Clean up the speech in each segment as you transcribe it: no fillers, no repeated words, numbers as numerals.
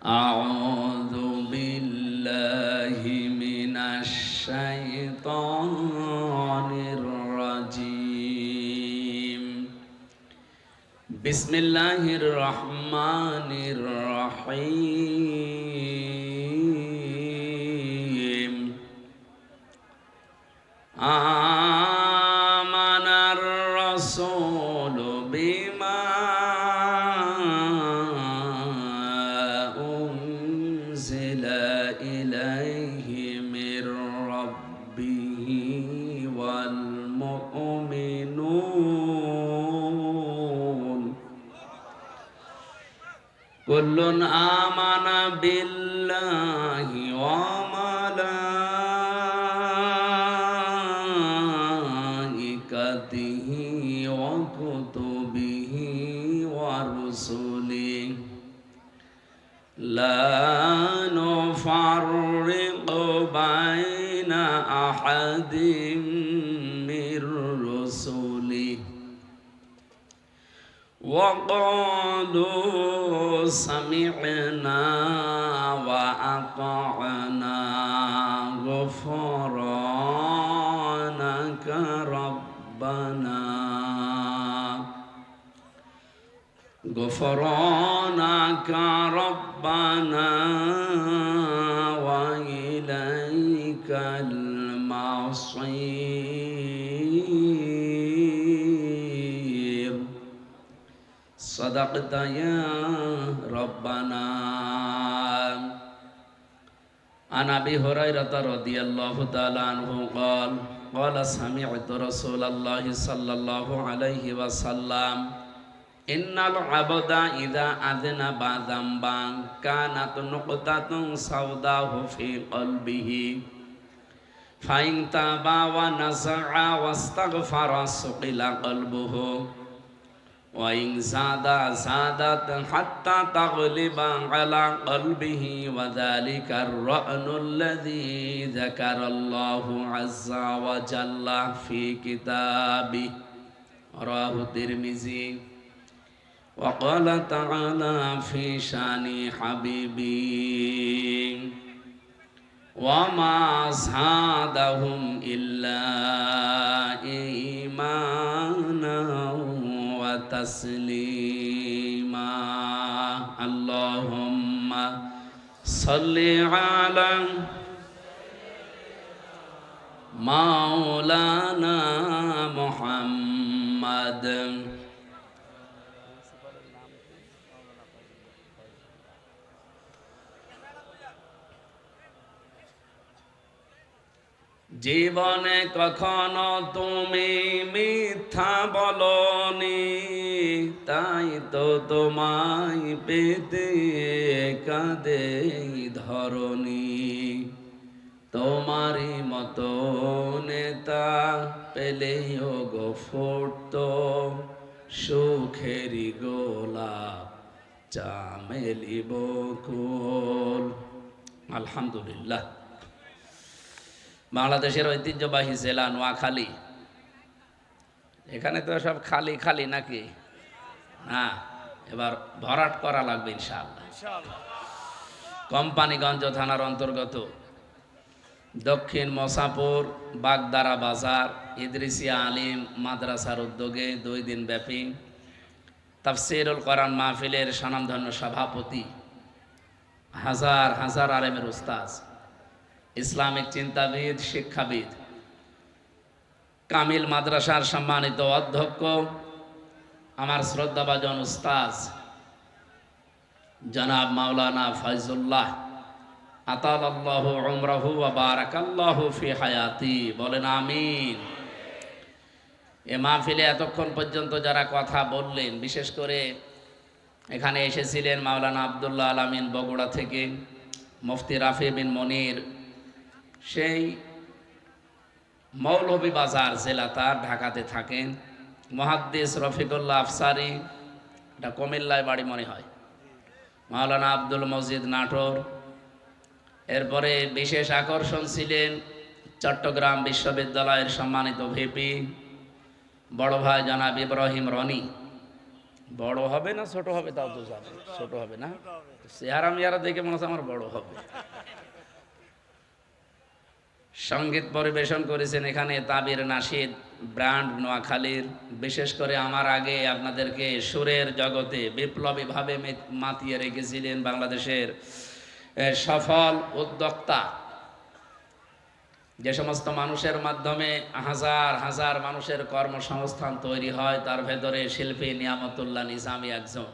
أعوذ بالله من الشيطان الرجيم بسم الله الرحمن الرحيم آمن الرسول بما أنزل إليه من ربه والمؤمنون كل آمن بالله وملائكته وكتبه ورسله لا نفرق بين أحد من رسله وقالوا سمعنا وأطعنا غفرانك ربنا غفرانك ربنا وإليك المصير صدقت يا ربنا. عن أبي هريرة رضي الله تعالى عنه قال سمعت رسول الله صلى الله عليه وسلم إن العبد إذا أذنب ذنبا كانت نقطة سوداء في قلبه فإن تاب ونزع واستغفر سقل قلبه وإن زادت حتى تغلب على قلبه وذلك الرأن الذي ذكر الله عز وجل في كتابه رواه الترمذي. وقال تعالى في شان حبيبي وما زادهم إلا إيمانا وتسليما. اللهم صل على مولانا محمد জীবনে কখনো তুমি মিথ্যা বলনি, তাই তো তোমায় পেতে কাঁদে ধরনি। তোমারই মতো নেতা পেলেও গো ফুটতো সুখেরই গোলাপ চামেলি বকুল। আলহামদুলিল্লাহ। বাংলাদেশের ঐতিহ্যবাহী জেলা নোয়াখালী। এখানে তো সব খালি খালি নাকি? না, এবার ভরাট করা লাগবে ইনশাআল্লাহ। কোম্পানিগঞ্জ থানার অন্তর্গত দক্ষিণ মসাপুর বাগদারা বাজার ইদ্রিসিয়া আলিম মাদ্রাসার উদ্যোগে 2 দিন ব্যাপী তাফসীরুল কোরআন মাহফিলের স্বনামধন্য সভাপতি, হাজার হাজার আলেমের উস্তাদ, ইসলামিক চিন্তাবিদ, শিক্ষাবিদ, কামিল মাদ্রাসার সম্মানিত অধ্যক্ষ, আমার শ্রদ্ধাভাজন উস্তাদ জনাব মাওলানা ফয়জুল্লাহ আতালাল্লাহু উমরাহু ওয়া বারাকাল্লাহু ফি হায়াতি, বলেন আমিন। এ মাহফিলে এতক্ষণ পর্যন্ত যারা কথা বললেন, বিশেষ করে এখানে এসেছিলেন মাওলানা আব্দুল্লাহ আল আমিন বগুড়া থেকে, মুফতি রাফি বিন মনির সেই মৌলভীবাজার জেলা, তার ঢাকাতে থাকেন, মুহাদ্দিস রফিকুল্লাহ আফসারি, এটা কুমিল্লায় বাড়ি মনে হয়, মাওলানা আব্দুল মজিদ নাটোর। এরপরে বিশেষ আকর্ষণ ছিলেন চট্টগ্রাম বিশ্ববিদ্যালয়ের সম্মানিত ভিপি বড় ভাই জনাব ইব্রাহিম রনি, বড় হবে না ছোট হবে তাও তো জানে, ছোট হবে না, চেহারা মেয়ারা দেখে মনে হচ্ছে আমার বড় হবে। সঙ্গীত পরিবেশন করেছেন এখানে তাবির নাশিদ ব্র্যান্ড নোয়াখালীর। বিশেষ করে আমার আগে আপনাদেরকে সুরের জগতে বিপ্লবীভাবে মাতিয়ে রেখেছিলেন বাংলাদেশের সফল উদ্যোক্তা। যে সমস্ত মানুষের মাধ্যমে হাজার হাজার মানুষের কর্মসংস্থান তৈরি হয়, তার ভেতরে শিল্পী নিয়ামতুল্লাহ নিজামী একজন।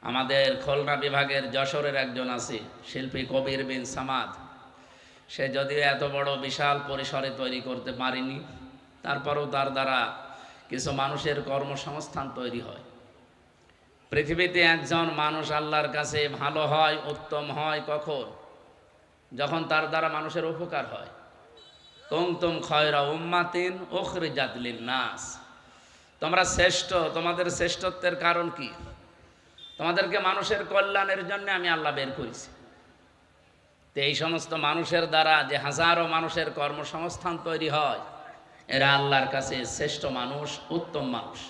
আমাদের খুলনা বিভাগের যশোরের একজন আছে শিল্পী কবির বিন সামাদ। সে যদিও এত বড় বিশাল পরিসরে তৈরি করতে পারেনি, তারপরেও তার দ্বারা কিছু মানুষের কর্মসংস্থান তৈরি হয়। পৃথিবীতে একজন মানুষ আল্লাহর কাছে ভালো হয়, উত্তম হয় কখন? যখন তার দ্বারা মানুষের উপকার হয়। কুনতুম খায়রা উম্মাতিন উখরিজাত লিন-নাস, তোমরা শ্রেষ্ঠ। তোমাদের শ্রেষ্ঠত্বের কারণ কি? তোমাদেরকে মানুষের কল্যাণের জন্য আমি আল্লাহ বের করেছি। তো এই সমস্ত মানুষের দ্বারা যে হাজারো মানুষের কর্মসংস্থান তৈরি হয়, এরা আল্লাহর কাছে শ্রেষ্ঠ মানুষ, উত্তম মানুষ।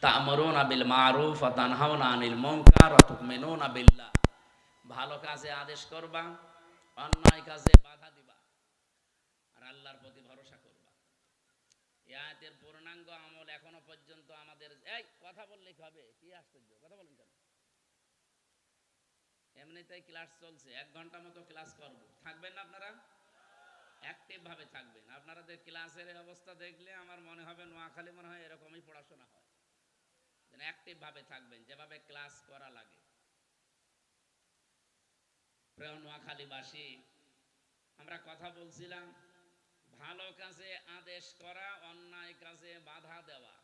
তা'মুরুনা বিল মারুফ ওয়া তানহাউনা আনিল মুনকার ওয়া তু'মিনুনা বিল্লাহ, ভালো কাজে আদেশ করবা, অন্যায় কাজে বাধা দিবা, আর আল্লাহর প্রতি ভরসা করবা। এই আয়াতের পূর্ণাঙ্গ আমল এখনো পর্যন্ত আমাদের, এই কথা বললে কি হবে? কি আশ্চর্য, কথা বলেন কেন? এমনিতেই ক্লাস চলছে, 1 ঘন্টা মতো ক্লাস করব, থাকবেন না আপনারা? অ্যাক্টিভ ভাবে থাকবেন। আপনাদের ক্লাসের অবস্থা দেখলে আমার মনে হবে নোয়াখালী মনে হয় এরকমই পড়াশোনা হয়। যেন অ্যাক্টিভ ভাবে থাকবেন, যেভাবে ক্লাস করা লাগে। প্রিয় নোয়াখালীবাসী, আমরা কথা বলছিলাম ভালো কাজে আদেশ করা, অন্যায় কাজে বাধা দেওয়া,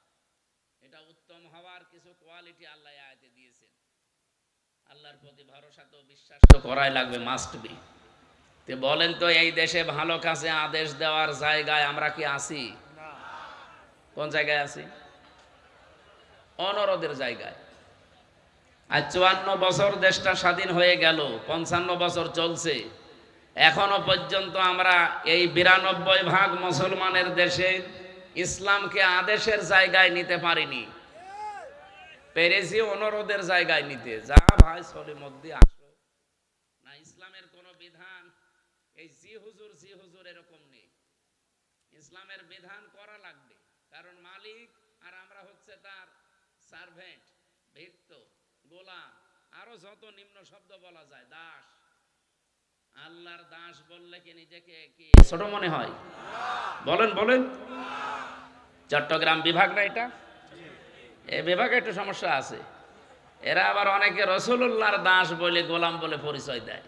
এটা উত্তম হওয়ার কিছু কোয়ালিটি আল্লাহ আয়াতে দিয়েছেন। আল্লাহর প্রতি ভরসা তো বিশ্বাস তো করাই লাগবে, মাস্ট বি। তো বলেন তো, এই দেশে ভালো কাজে আদেশ দেওয়ার জায়গায় আমরা কি আছি? কোন জায়গায় আছি? অনুরোধের জায়গায়। আর 54 বছর দেশটা স্বাধীন হয়ে গেল, 55 বছর চলছে, এখনো পর্যন্ত আমরা এই 92% মুসলমানের দেশে ইসলামকে আদেশের জায়গায় নিতে পারিনি। পেরেছি অনুরোধের জায়গায় নিতে, যা ভাই চলে মধ্যে আসো না। ইসলামের কোন বিধান এই জি হুজুর এরকম নেই। ইসলামের বিধান করা লাগবে, কারণ মালিক আর আমরা হচ্ছে তার সার্ভেন্ট, ভৃত্য, গোলাম, আরো যত নিম্ন শব্দ বলা যায়, দাস। আল্লাহর দাস বললে কি নিজেকে কি ছোট মনে হয়? বলেন বলেন। চট্টগ্রাম বিভাগ না এটা? এই বিভাগে একটু সমস্যা আছে। এরা আবার অনেকে রাসূলুল্লাহর দাস বলে, গোলাম বলে পরিচয় দেয়।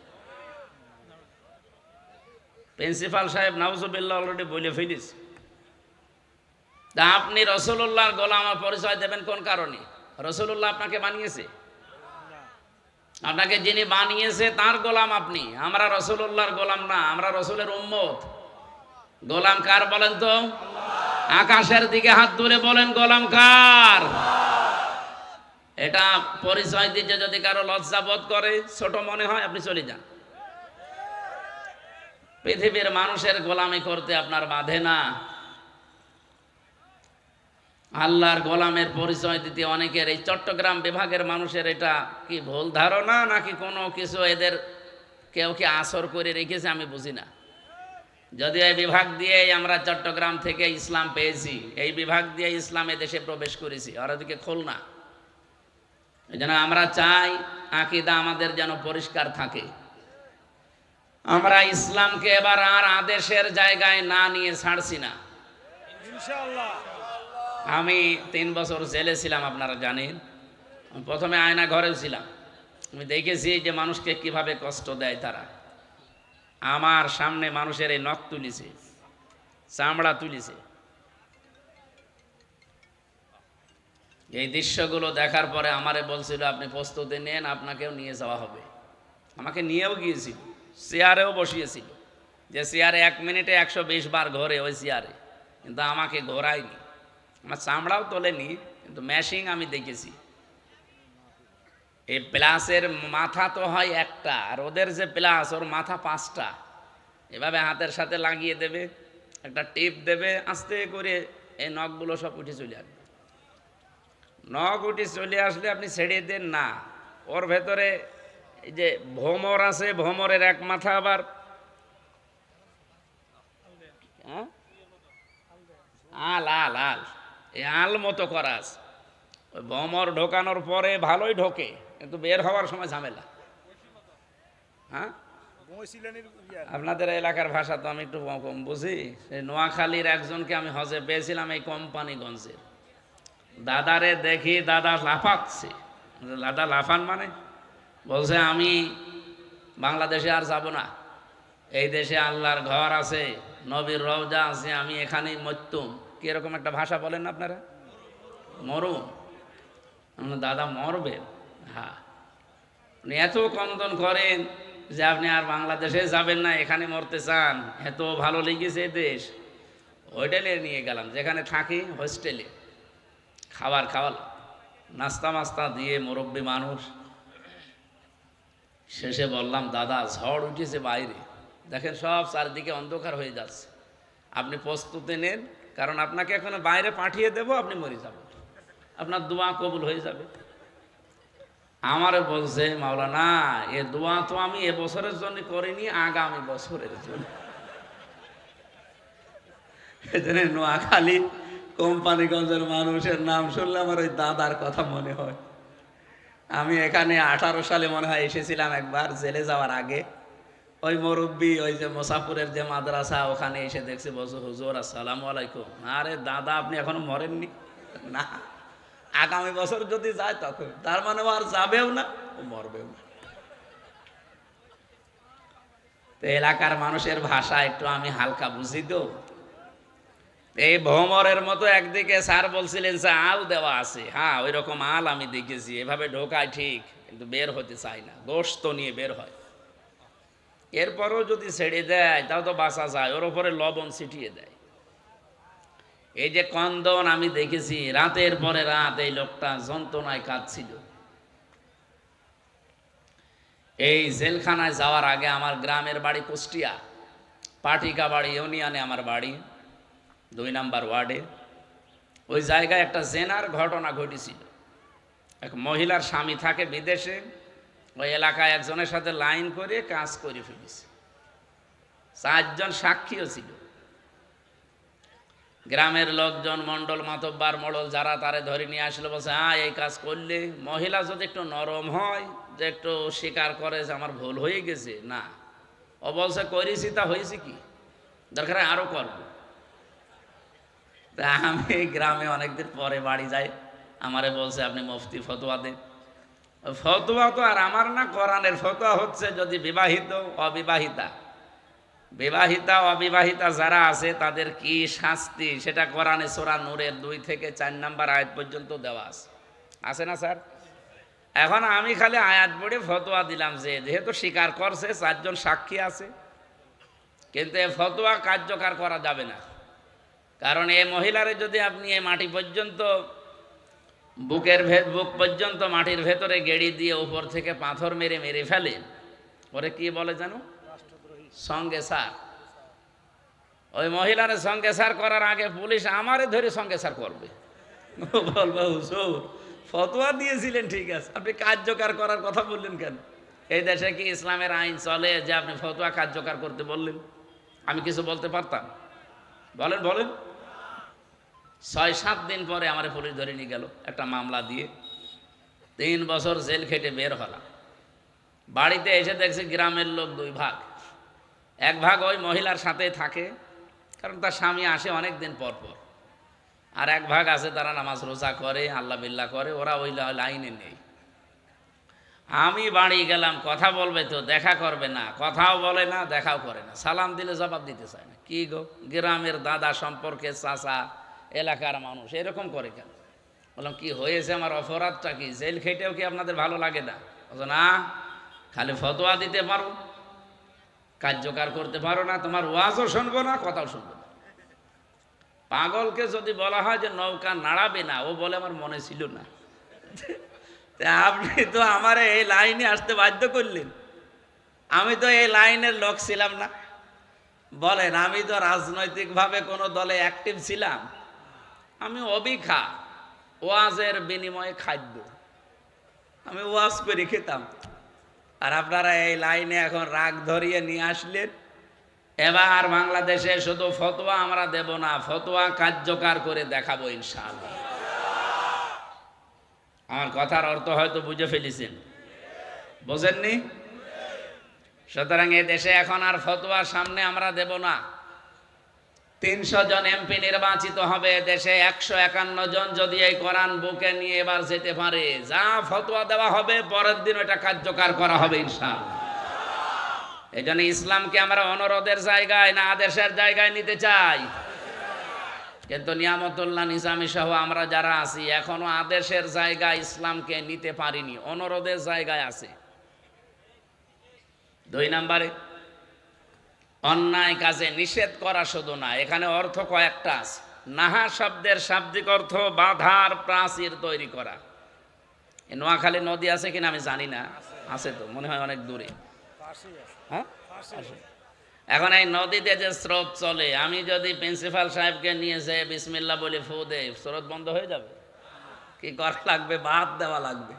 প্রিন্সিপাল সাহেব নাউজুবিল্লাহ অলরেডি বলে ফেলিস। তা আপনি রাসূলুল্লাহর গোলাম পরিচয় দেবেন কোন কারণে? রাসূলুল্লাহ আপনাকে বানিয়েছে? আপনাকে যিনি বানিয়েছে তার গোলাম আপনি। আমরা রাসূলুল্লাহর গোলাম না, আমরা রাসূলের উম্মত। গোলাম কার বলেন তো? আকাশের দিকে হাত তুলে বলেন, গোলাম কার? এটা পরিচয় দিতে যদি কারো লজ্জা বোধ করে, ছোট মনে হয়, আপনি চলে যান। পৃথিবীর মানুষের গোলামি করতে আপনার বাধে না। আল্লাহর গোলামের পরিচয় দিতে অনেকের, এই চট্টগ্রাম বিভাগের মানুষের এটা কি ভুল ধারণা নাকি কোনো কিছু এদের কেউ কি আসর করে রেখেছে, আমি বুঝি না। যদিও এই বিভাগ দিয়ে আমরা চট্টগ্রাম থেকে ইসলাম পেয়েছি, এই বিভাগ দিয়ে ইসলামে দেশে প্রবেশ করেছি, আর ওদিকে খুলনা। এই জন্য আমরা চাই আকীদা আমাদের যেন পরিষ্কার থাকে। আমরা ইসলামকে এবার আর আদেশের জায়গায় না নিয়ে ছাড়ছি না, ইনশাআল্লাহ। আমি 3 বছর জেলে ছিলাম, আপনারা জানেন। প্রথমে আয়না ঘরেও ছিলাম। আমি দেখেছি যে মানুষকে কিভাবে কষ্ট দেয় তারা। আমার সামনে মানুষের এই নখ তুলিছে, চামড়া তুলিছে। এই দৃশ্যগুলো দেখার পরে আমারে বলছিল, আপনি প্রস্তুতি নেন, আপনাকেও নিয়ে যাওয়া হবে। আমাকে নিয়েও গিয়েছিল, চেয়ারেও বসিয়েছিল, যে চেয়ারে 1 মিনিটে 120 বার ঘোরে, ওই চেয়ারে। কিন্তু আমাকে ঘোরায়নি, আমার চামড়াও তোলেনি, কিন্তু ম্যাশিং আমি দেখেছি। এই প্লাসের মাথা তো হয় একটা, আর ওদের যে প্লাস, ওর মাথা 5টা। এভাবে হাতের সাথে লাগিয়ে দেবে, একটা টিপ দেবে, আস্তে করে এই নখগুলো সব উঠে চলে আসবে। নখ উঠে চলে আসলে আপনি ছেড়ে দেন না, ওর ভেতরে এই যে ভোমর আছে, ভোমরের এক মাথা আবার হ্যাঁ আল আল আল এই আল মতো করা আছে। ওই ভোমর ঢোকানোর পরে ভালোই ঢোকে, কিন্তু বের হওয়ার সময় ঝামেলা। হ্যাঁ, আপনাদের এলাকার ভাষা তো আমি একটু কম বুঝি। সেই নোয়াখালীর একজনকে আমি হজে পেয়েছিলাম, এই কোম্পানিগঞ্জের। দাদারে দেখি দাদা লাফাচ্ছে। দাদা লাফান মানে বলছে আমি বাংলাদেশে আর যাব না, এই দেশে আল্লাহর ঘর আছে, নবীর রওজা আছে, আমি এখানেই মরতুম। কিরকম একটা ভাষা বলেন না আপনারা, মরুম। দাদা মরবেন? হ্যাঁ, উনি এত কন্দন করেন যে আপনি আর বাংলাদেশে যাবেন না, এখানে মরতে চান, এত ভালো লেগেছে দেশ। হোটেলে নিয়ে গেলাম, যেখানে থাকি হোস্টেলে, খাবার খাওয়ালাম, নাস্তা মাস্তা দিয়ে, মুরব্বী মানুষ। শেষে বললাম দাদা ঝড় উঠেছে বাইরে, দেখেন সব চারদিকে অন্ধকার হয়ে যাচ্ছে, আপনি প্রস্তুতি নেন, কারণ আপনাকে এখন বাইরে পাঠিয়ে দেব, আপনি মরে যাবেন, আপনার দোয়া কবুল হয়ে যাবে। আমারে বলছে মাওলানা এ দোয়া তো আমি এবছরের জন্য করিনি, আগামী বছরের জন্য। এজন্য নোয়াখালী কোম্পানিগঞ্জের মানুষের নাম শুনলে আমার ওই দাদার কথা মনে হয়। আমি এখানে 18 সালে মনে হয় এসেছিলাম একবার, জেলে যাওয়ার আগে। ওই মুরব্বী, ওই যে মোসাফুরের যে মাদ্রাসা, ওখানে এসে দেখছি, বলছে হুজুর আসসালামু আলাইকুম। আরে দাদা আপনি এখনো মরেননি? না, আগামী বছর যদি যায় তখন। তার মানে ও আর যাবেও না, ও মরবেও না। তো এলাকার মানুষের ভাষা একটু আমি হালকা বুঝি তো। এই ভোমরের মতো একদিকে স্যার বলছিলেন যে আল দেওয়া আছে, হ্যাঁ ওই রকম আল আমি দেখেছি, এভাবে ঢোকায় ঠিক, কিন্তু বের হতে চাই না, গোশত নিয়ে বের হয়। এরপরও যদি ছেড়ে দেয় তাও তো বাঁচা যায়, ওর উপরে লবণ ছিটিয়ে দেয়। এই যে কন্দন আমি দেখেছি, রাতের পরে রাত এই লোকটা যন্ত্রণায় কাঁদছিল। এই জেলখানায় যাওয়ার আগে আমার গ্রামের বাড়ি কুষ্টিয়া, পাটিকা বাড়ি ইউনিয়নে আমার বাড়ি, 2 নম্বর ওয়ার্ডে। ওই জায়গায় একটা জেনার ঘটনা ঘটেছিল। এক মহিলার স্বামী থাকে বিদেশে, ওই এলাকায় একজনের সাথে লাইন করে কাজ করে ফেলেছে। 4 জন সাক্ষীও ছিল। গ্রামের লোকজন, মন্ডল মাতব্বার মোড়ল যারা, তারে ধরে নিয়ে আসলে বলছে এই কাজ করলে, মহিলা যদি একটু নরম হয়, যে একটু স্বীকার করে যে আমার ভুল হয়ে গেছে, না ও বলছে করেছি তা হয়েছে কি, দরকার আরো করবো। তা আমি গ্রামে অনেকদিন পরে বাড়ি যাই, আমারে বলছে আপনি মুফতি ফতোয়া দেন। ফতোয়া তো আর আমার না, কোরআনের ফতোয়া হচ্ছে যদি বিবাহিত অবিবাহিতা, বিবাহিতা অবিবাহিতা যারা আছে তাদের কি শাস্তি, সেটা কোরআনে সূরা নূরের 2 থেকে 4 নম্বর আয়াত পর্যন্ত দেওয়া আছে না স্যার? এখন আমি খালি আয়াত পড়ে ফতোয়া দিলাম যে যেহেতু স্বীকার করছে, 4 জন সাক্ষী আছে, কিন্তু এই ফতোয়া কার্যকর করা যাবে না। কারণ এই মহিলারে যদি আপনি এই মাটি পর্যন্ত, বুক পর্যন্ত মাটির ভেতরে গেড়ি দিয়ে উপর থেকে পাথর মেরে মেরে ফেলেন, ওরে কি বলে জানো, সঙ্গে সার। ওই মহিলার সঙ্গে সার করার আগে পুলিশ আমারে ধরে সঙ্গে সার করবে, বলবো হুজুর ফতোয়া দিয়েছিলেন ঠিক আছে, আপনি কার্যকর করার কথা বললেন কেন? এই দেশে কি ইসলামের আইন চলে যে আপনি ফতোয়া কার্যকর করতে বললেন? আমি কিছু বলতে পারতাম? বলেন বলেন। 6-7 দিন পরে আমার পুলিশ ধরে নিয়ে গেল একটা মামলা দিয়ে, 3 বছর জেল খেটে বের হলাম। বাড়িতে এসে দেখছি গ্রামের লোক 2 ভাগ। এক ভাগ ওই মহিলার সাথে থাকে, কারণ তার স্বামী আসে অনেক দিন পর পর, আর এক ভাগ আছে তারা নামাজ রোজা করে, আল্লাহ বিল্লাহ করে, ওরা ওই লাইনে নেই। আমি বাড়ি গেলাম, কথা বলবে তো দেখা করবে না, কথাও বলে না, দেখাও করে না, সালাম দিলে জবাব দিতে চায় না। কি গো, গ্রামের দাদা সম্পর্কে চাচা, এলাকার মানুষ এরকম করে কেন? বললাম কি হয়েছে, আমার অপরাধটা কি? জেল খেটেও কি আপনাদের ভালো লাগে না? বলছো না, খালি ফতোয়া দিতে পারো, কার্যকর করতে পারো না, তোমার ওয়াজও শুনবো না, কথাও শুনবো না। পাগলকে যদি বলা হয় যে নৌকা নাড়াবে না, ও বলে আমার মনে ছিল না। আপনি তো আমার এই লাইনে আসতে বাধ্য করলেন, আমি তো এই লাইনের লোক ছিলাম না। বলেন, আমি তো রাজনৈতিকভাবে কোনো দলে অ্যাক্টিভ ছিলাম? আমি অবিখা, ওয়াজের বিনিময়ে খাদ্য। আমি ওয়াজ করে খেতাম, আর আপনারা এই লাইনে এখন রাগ ধরিয়ে নিয়ে আসলেন। এবার বাংলাদেশে শুধু ফতোয়া আমরা দেব না, ফতোয়া কার্যকর করে দেখাবো ইনশাআল্লাহ। আমার কথার অর্থ হয়তো বুঝে ফেলেছেন, বোঝেননি? সুতরাং এ দেশে এখন আর ফতোয়ার সামনে আমরা দেব না। 300 জন এমপি নির্বাচিত হবে দেশে, 151 জন যদি এই কোরআন বুকে নিয়ে এবার যেতে পারে, যা ফতোয়া দেওয়া হবে পরের দিন ওটা কার্যকর করা হবে ইনশাআল্লাহ। এই জন্য ইসলামকে আমরা অনুরোধের জায়গায় না আদেশের জায়গায় নিতে চাই। কিন্তু নিয়ামতুল্লাহ নিজামী সহ আমরা যারা আছি এখনো আদেশের জায়গায় ইসলামকে নিতে পারিনি, অনুরোধের জায়গায় আছে। 2 নম্বরে, অন্যায় কাজে নিষেধ করা শুধু না, এখানে অর্থ কয়েকটা আছে। নাহা শব্দের শাব্দিক অর্থ বাধার প্রাচীর তৈরি করা। নোয়াখালী নদী আছে কিনা আমি জানি না, আছে তো মনে হয় অনেক দূরে। হ্যাঁ, এখন এই নদীতে যে স্রোত চলে, আমি যদি প্রিন্সিপাল সাহেবকে নিয়ে যেয়ে বিসমিল্লাহ বলে ফু দেই, স্রোত বন্ধ হয়ে যাবে? কি করা লাগবে? বাঁধ দেওয়া লাগবে,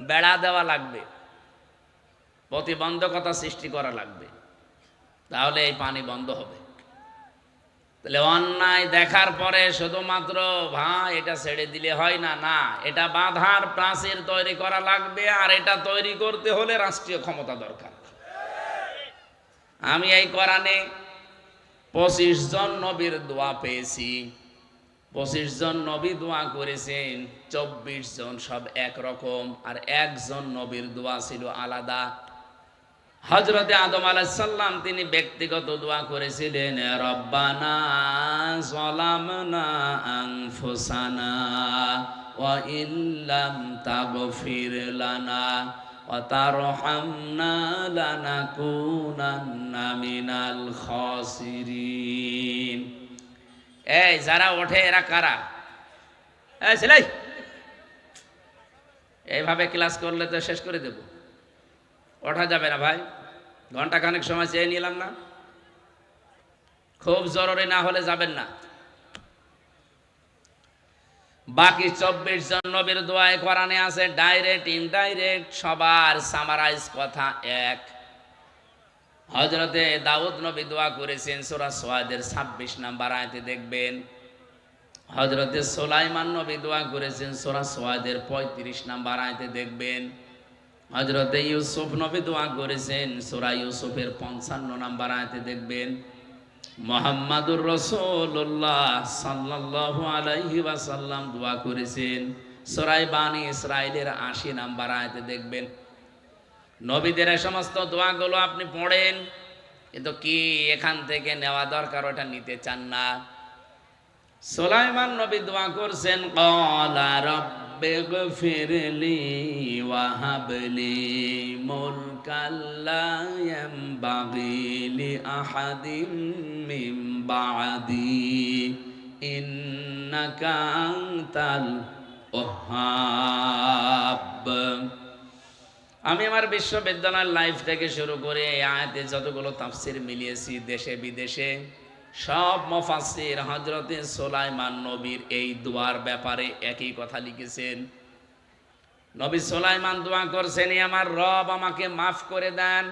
বেড়া দেওয়া লাগবে, প্রতিবন্ধকতা সৃষ্টি করা লাগবে, তাহলে এই পানি বন্ধ হবে। তাহলে অন্যায় দেখার পরে শুধুমাত্র ভাই এটা ছেড়ে দিলে হয় না, না, এটা বাধার প্রাচীর তৈরি করা লাগবে। আর এটা তৈরি করতে হলে রাষ্ট্রীয় ক্ষমতা দরকার। আমি এই কোরআনে 25 জন নবীর দোয়া পেয়েছি। 25 জন নবী দোয়া করেছেন, 24 জন সব একরকম, আর একজন নবীর দোয়া ছিল আলাদা। হযরতে আদম আলাইহিস সালাম তিনি ব্যক্তিগত দোয়া করেছিলেন, রব্বানা যালামনা আনফুসানা ওয়া ইল্লাম তাগফির লানা ওয়া তারহামনা লানাকুনান্না মিনাল খাসিরিন। এই যারা ওঠে এরা কারা? এই ছেলে, এইভাবে ক্লাস করলে তো শেষ করে দেব। ওঠা যাবে না ভাই, ঘন্টা খানেক সময় চেয়ে নিলাম না, খুব জরুরি না হলে যাবেন না। বাকি 24 জন নবীর দোয়ায় কোরআনে আছে, ডাইরেক্ট ইনডাইরেক্ট সবার সামারাইজ কথা এক। হযরতে দাউদ নবী দোয়া করেছেন, সূরা সুআদের 26 নম্বর আয়াতে দেখবেন। হযরতে সুলাইমান নবী দোয়া করেছেন, সূরা সুআদের 35 নম্বর আয়াতে দেখবেন। হযরতে ইউসুফ নবী দোয়া করেছেন, সূরা ইউসুফের 55 নম্বর আয়াতে দেখবেন। মুহাম্মাদুর রাসূলুল্লাহ সাল্লাল্লাহু আলাইহি ওয়াসাল্লাম দোয়া করেছেন, সূরা বানী ইসরাঈলের 80 নম্বর আয়াতে দেখবেন। নবীদের এই সমস্ত দোয়াগুলো আপনি পড়েন, কিন্তু কি এখান থেকে নেওয়া দরকার ওটা নিতে চান না। সুলাইমান নবী দোয়া করছেন, ক্বালা রাব্বিগফিরলি ওয়া হাবলি মুলকাল লা ইয়ানবাগি লি আহাদিম মিন বা'দি ইন্নাকা আনতাল ওয়াহ্হাব। আমি আমার বিশ্ববিদ্যালয়ের লাইফ থেকে শুরু করে এই আয়াতে যতগুলো তাফসীর মিলিয়েছি দেশে বিদেশে, সব মুফাসসির হযরতে সুলাইমান নবীর এই দোয়ার ব্যাপারে একই কথা লিখেছেন। নবী সুলাইমান দোয়া করছেন, আমার রব আমাকে মাফ করে দেন,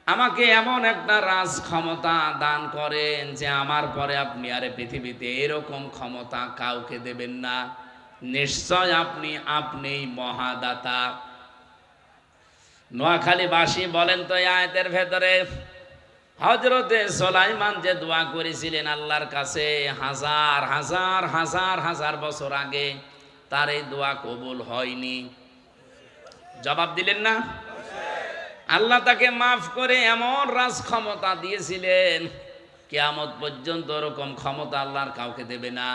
আমাকে এমন একটা রাজ ক্ষমতা দান করেন যে আমার পরে আপনি আর পৃথিবীতে এরকম ক্ষমতা কাউকে দেবেন না, নিশ্চয় আপনিই মহাদাতা। নোয়াখালীবাসী বলেন তো, এই আয়াতের ভেতরে হযরতে সুলাইমান যে দোয়া করেছিলেন আল্লাহর কাছে হাজার হাজার হাজার হাজার বছর আগে, তার এই দোয়া কবুল হয়নি। জবাব দিলেন না? আল্লাহ তাকে মাফ করে এমন রাজ ক্ষমতা দিয়েছিলেন, কিয়ামত পর্যন্ত ওরকম ক্ষমতা আল্লাহর কাউকে দেবে না।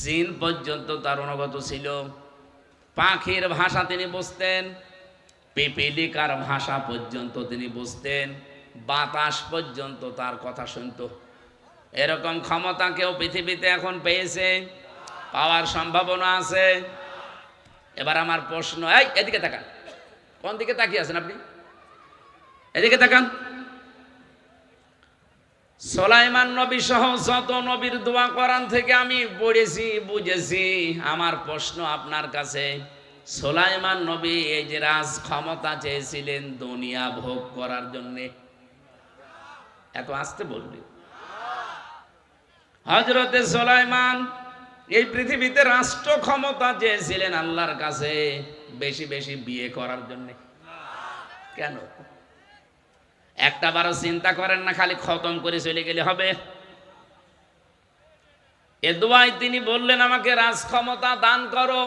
জিন পর্যন্ত তার অনুগত ছিল, পাখির ভাষা তিনি বুঝতেন, পিপিলিকার ভাষা পর্যন্ত তিনি বুঝতেন, বাতাস পর্যন্ত তার কথা শুনত। এরকম ক্ষমতা কেউ পৃথিবীতে এখন পেয়েছে? পাওয়ার সম্ভাবনা আছে? এবার আমার প্রশ্ন, এই এদিকে তাকান। কোন দিকে তাকিয়ে আছেন আপনি? এদিকে তাকান। সুলাইমান নবী সহ যত নবীর দোয়া কোরআন থেকে আমি পড়েছি বুঝেছি। আমার প্রশ্ন আপনার কাছে, সুলাইমান নবী এই যে রাজ ক্ষমতা চেয়েছিলেন দুনিয়া ভোগ করার জন্য, এত আসতে বললি? হযরতে সুলাইমান এই পৃথিবীতে রাষ্ট্র ক্ষমতা চেয়েছিলেন আল্লাহর কাছে বেশি বেশি বিয়ে করার জন্য। কেন? একটা বারো চিন্তা করেন না, খালি খতম করে চলে গেলে হবে? এ দোয়ায় তিনি বললেন আমাকে রাজ ক্ষমতা দান করো।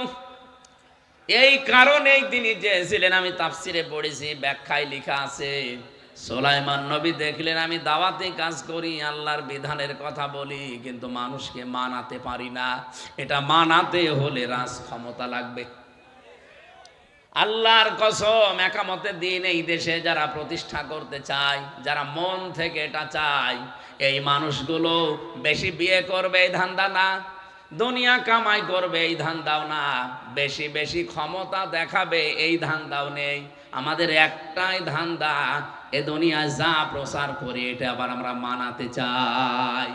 এই কারণেই তিনি চেয়েছিলেন। আমি তাফসিরে পড়েছি, ব্যাখ্যায় লেখা আছে, সুলাইমান নবী দেখলেন আমি দাওয়াতে কাজ করি, আল্লাহর বিধানের কথা বলি, কিন্তু মানুষকে মানাতে পারি না। এটা মানাতে হলে রাজ ক্ষমতা লাগবে। আল্লাহর কসম, একামতে দিন এই দেশে যারা প্রতিষ্ঠা করতে চায়, যারা মন থেকে এটা চায়, এই মানুষগুলো বেশি বিয়ে করবে এই ধান্দা না, দুনিয়া কামাই করবে এই ধান্দাও না, বেশি বেশি ক্ষমতা দেখাবে এই ধান্দাও নেই। আমাদের একটাই ধান্দা, এ দুনিয়ায় যা প্রচার করে এটা আবার আমরা মানাতে চাই।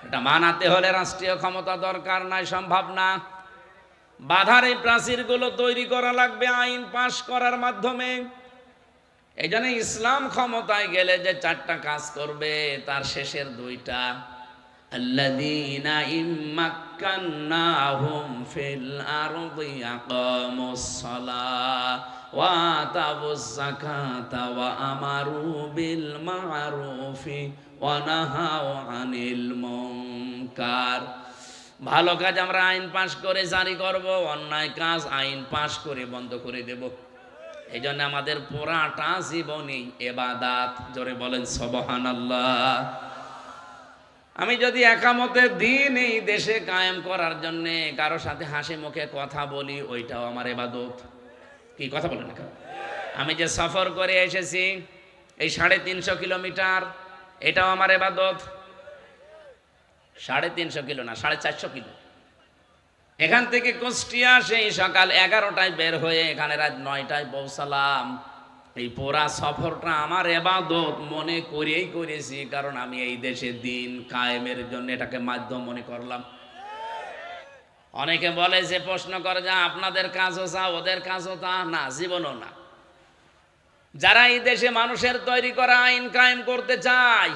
এটা মানাতে হলে রাষ্ট্রীয় ক্ষমতা দরকার নাই, সম্ভব না। বাধার এই প্রাচীরগুলো তৈরি করা লাগবে আইন পাশ করার মাধ্যমে। এই জন্য ইসলাম ক্ষমতায় গেলে যে চারটা কাজ করবে, তার শেষের দুইটা, আল্লাযীনা ইম্মাক্কান্নাহুম ফিল আরদি আকামুস সালাহ ওয়া আতাবুজ যাকাতা ওয়া আমারু বিল মা'রুফি ওয়া নাহাউ আনিল মুনকার। ভালো কাজ আমরা আইন পাশ করে জারি করব, অন্যায় কাজ আইন পাশ করে বন্ধ করে দেব। এই জন্য আমাদের পুরাটা জীবনই ইবাদত। জোরে বলেন সুবহানাল্লাহ। আমি যদি একামতে দিন এই দেশে কায়েম করার জন্য কারো সাথে হাসি মুখে কথা বলি, ওইটাও আমার ইবাদত। কি কথা বলেন না? আমি যে সফর করে এসেছি এই 350 কিলোমিটার, এটাও আমার ইবাদত। 350 কিলো না, 450 কিলো। এখান থেকে কুষ্টিয়া সেই সকাল 11টায় বের হয়ে এখানে রাত 9টায় পৌঁছালাম। এই পুরা সফরটা আমার ইবাদত মনে করেই করেছি, কারণ আমি এই দেশে দিন কায়েমের জন্য এটাকে মাধ্যম মনে করলাম। অনেকে বলে যে, প্রশ্ন করে যে আপনাদের কাজও চা ওদের কাজও তা না, জীবনও না। যারা এই দেশে মানুষের তৈরি করা আইন কায়েম করতে চায়,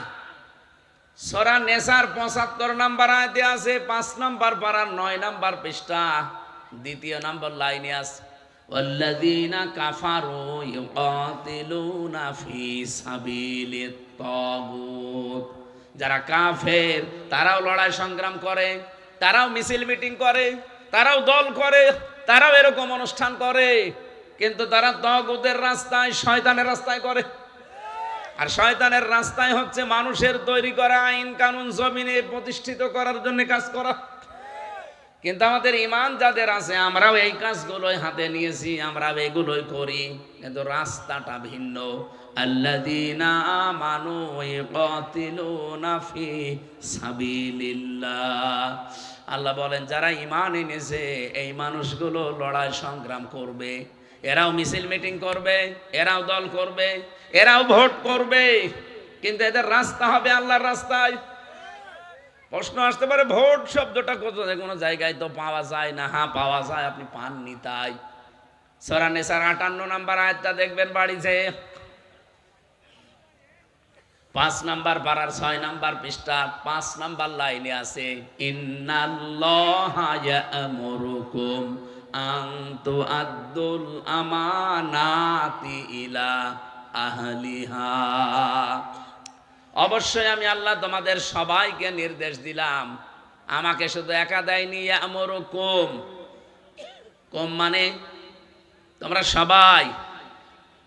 সূরা নেসার 75 নম্বর আয়াতে আছে, 5 নম্বর পারার 9 নম্বর পৃষ্ঠা, 2 নম্বর লাইনে আছে, ওয়াল্লাযীনা কাফারু ইউকাতিলুনা ফি সাবিলিত তাগুত। যারা কাফের তারাও লড়াই সংগ্রাম করে, তারাও মিছিল মিটিং করে, তারাও দল করে, তারাও এরকম অনুষ্ঠান করে, কিন্তু তারা তাগুতের রাস্তায়, শয়তানের রাস্তায় করে। আর শয়তানের রাস্তায় হচ্ছে মানুষের তৈরি করা আইন কানুন জমিনে প্রতিষ্ঠিত করার জন্য কাজ করা। কিন্তু আমাদের ঈমান যাদের আছে, আমরাও এই কাজগুলোই হাতে নিয়েছি, আমরাও এগুলোই করি, কিন্তু রাস্তাটা ভিন্ন। আল্লাযীনা আমানু ইয়াকাতিলুনা ফি সাবিলিল্লাহ। আল্লাহ বলেন যারা ঈমান এনেছে এই মানুষগুলো লড়াই সংগ্রাম করবে, এরাও মিছিল মিটিং করবে, এরাও দল করবে, এরাও ভোট করবে, কিন্তু এদের রাস্তা হবে আল্লাহর রাস্তায়। প্রশ্ন আসতে পারে, ভোট শব্দটা কোনো জায়গায় তো পাওয়া যায় না। হ্যাঁ পাওয়া যায়, আপনি পাননি তাই। সূরা নিসার 58 নম্বর আয়াতটা দেখবেন বাড়িতে, 5 নম্বর পারার 6 নম্বর পৃষ্ঠা 5 নম্বর লাইনে আছে, ইন্নাল্লাহা ইয়া'মুরুকুম আন তুআদ্দুল আমানাতি ইলা আহলিহা। অবশ্যই আমি আল্লাহ তোমাদের সবাইকে নির্দেশ দিলাম, আমাকে শুধু একা দেয়নি। ইয়া'মুরুকুম, কুম মানে তোমরা সবাই,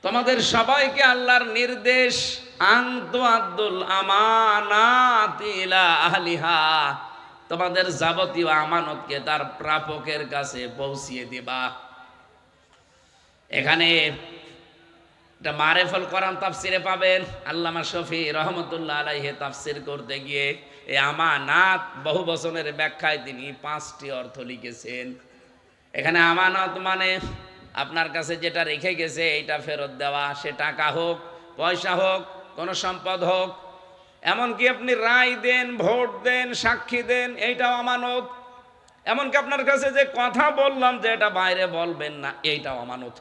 তোমাদের সবাইকে আল্লাহর নির্দেশ, আন তুআদ্দুল আমানাতি ইলা আহলিহা, তোমাদের যাবতীয় আমানতকে তার প্রাপকের কাছে পৌঁছিয়ে দিবা। এখানে এটা মারেফুল কোরআন তাফসিরে পাবেন, আল্লামা শফি রহমতুল্লাহ আলাইহি তাফসির করতে গিয়ে এই আমানাত বহু বচনের ব্যাখ্যায় তিনি 5টি অর্থ লিখেছেন। এখানে আমানত মানে আপনার কাছে যেটা রেখে গেছে এইটা ফেরত দেওয়া, সে টাকা হোক, পয়সা হোক, কোনো সম্পদ হোক। এমনকি আপনি রায় দেন, ভোট দেন, সাক্ষী দেন, এইটাও আমানত। এমনকি আপনার কাছে যে কথা বললাম যে এটা বাইরে বলবেন না, এইটাও আমানত।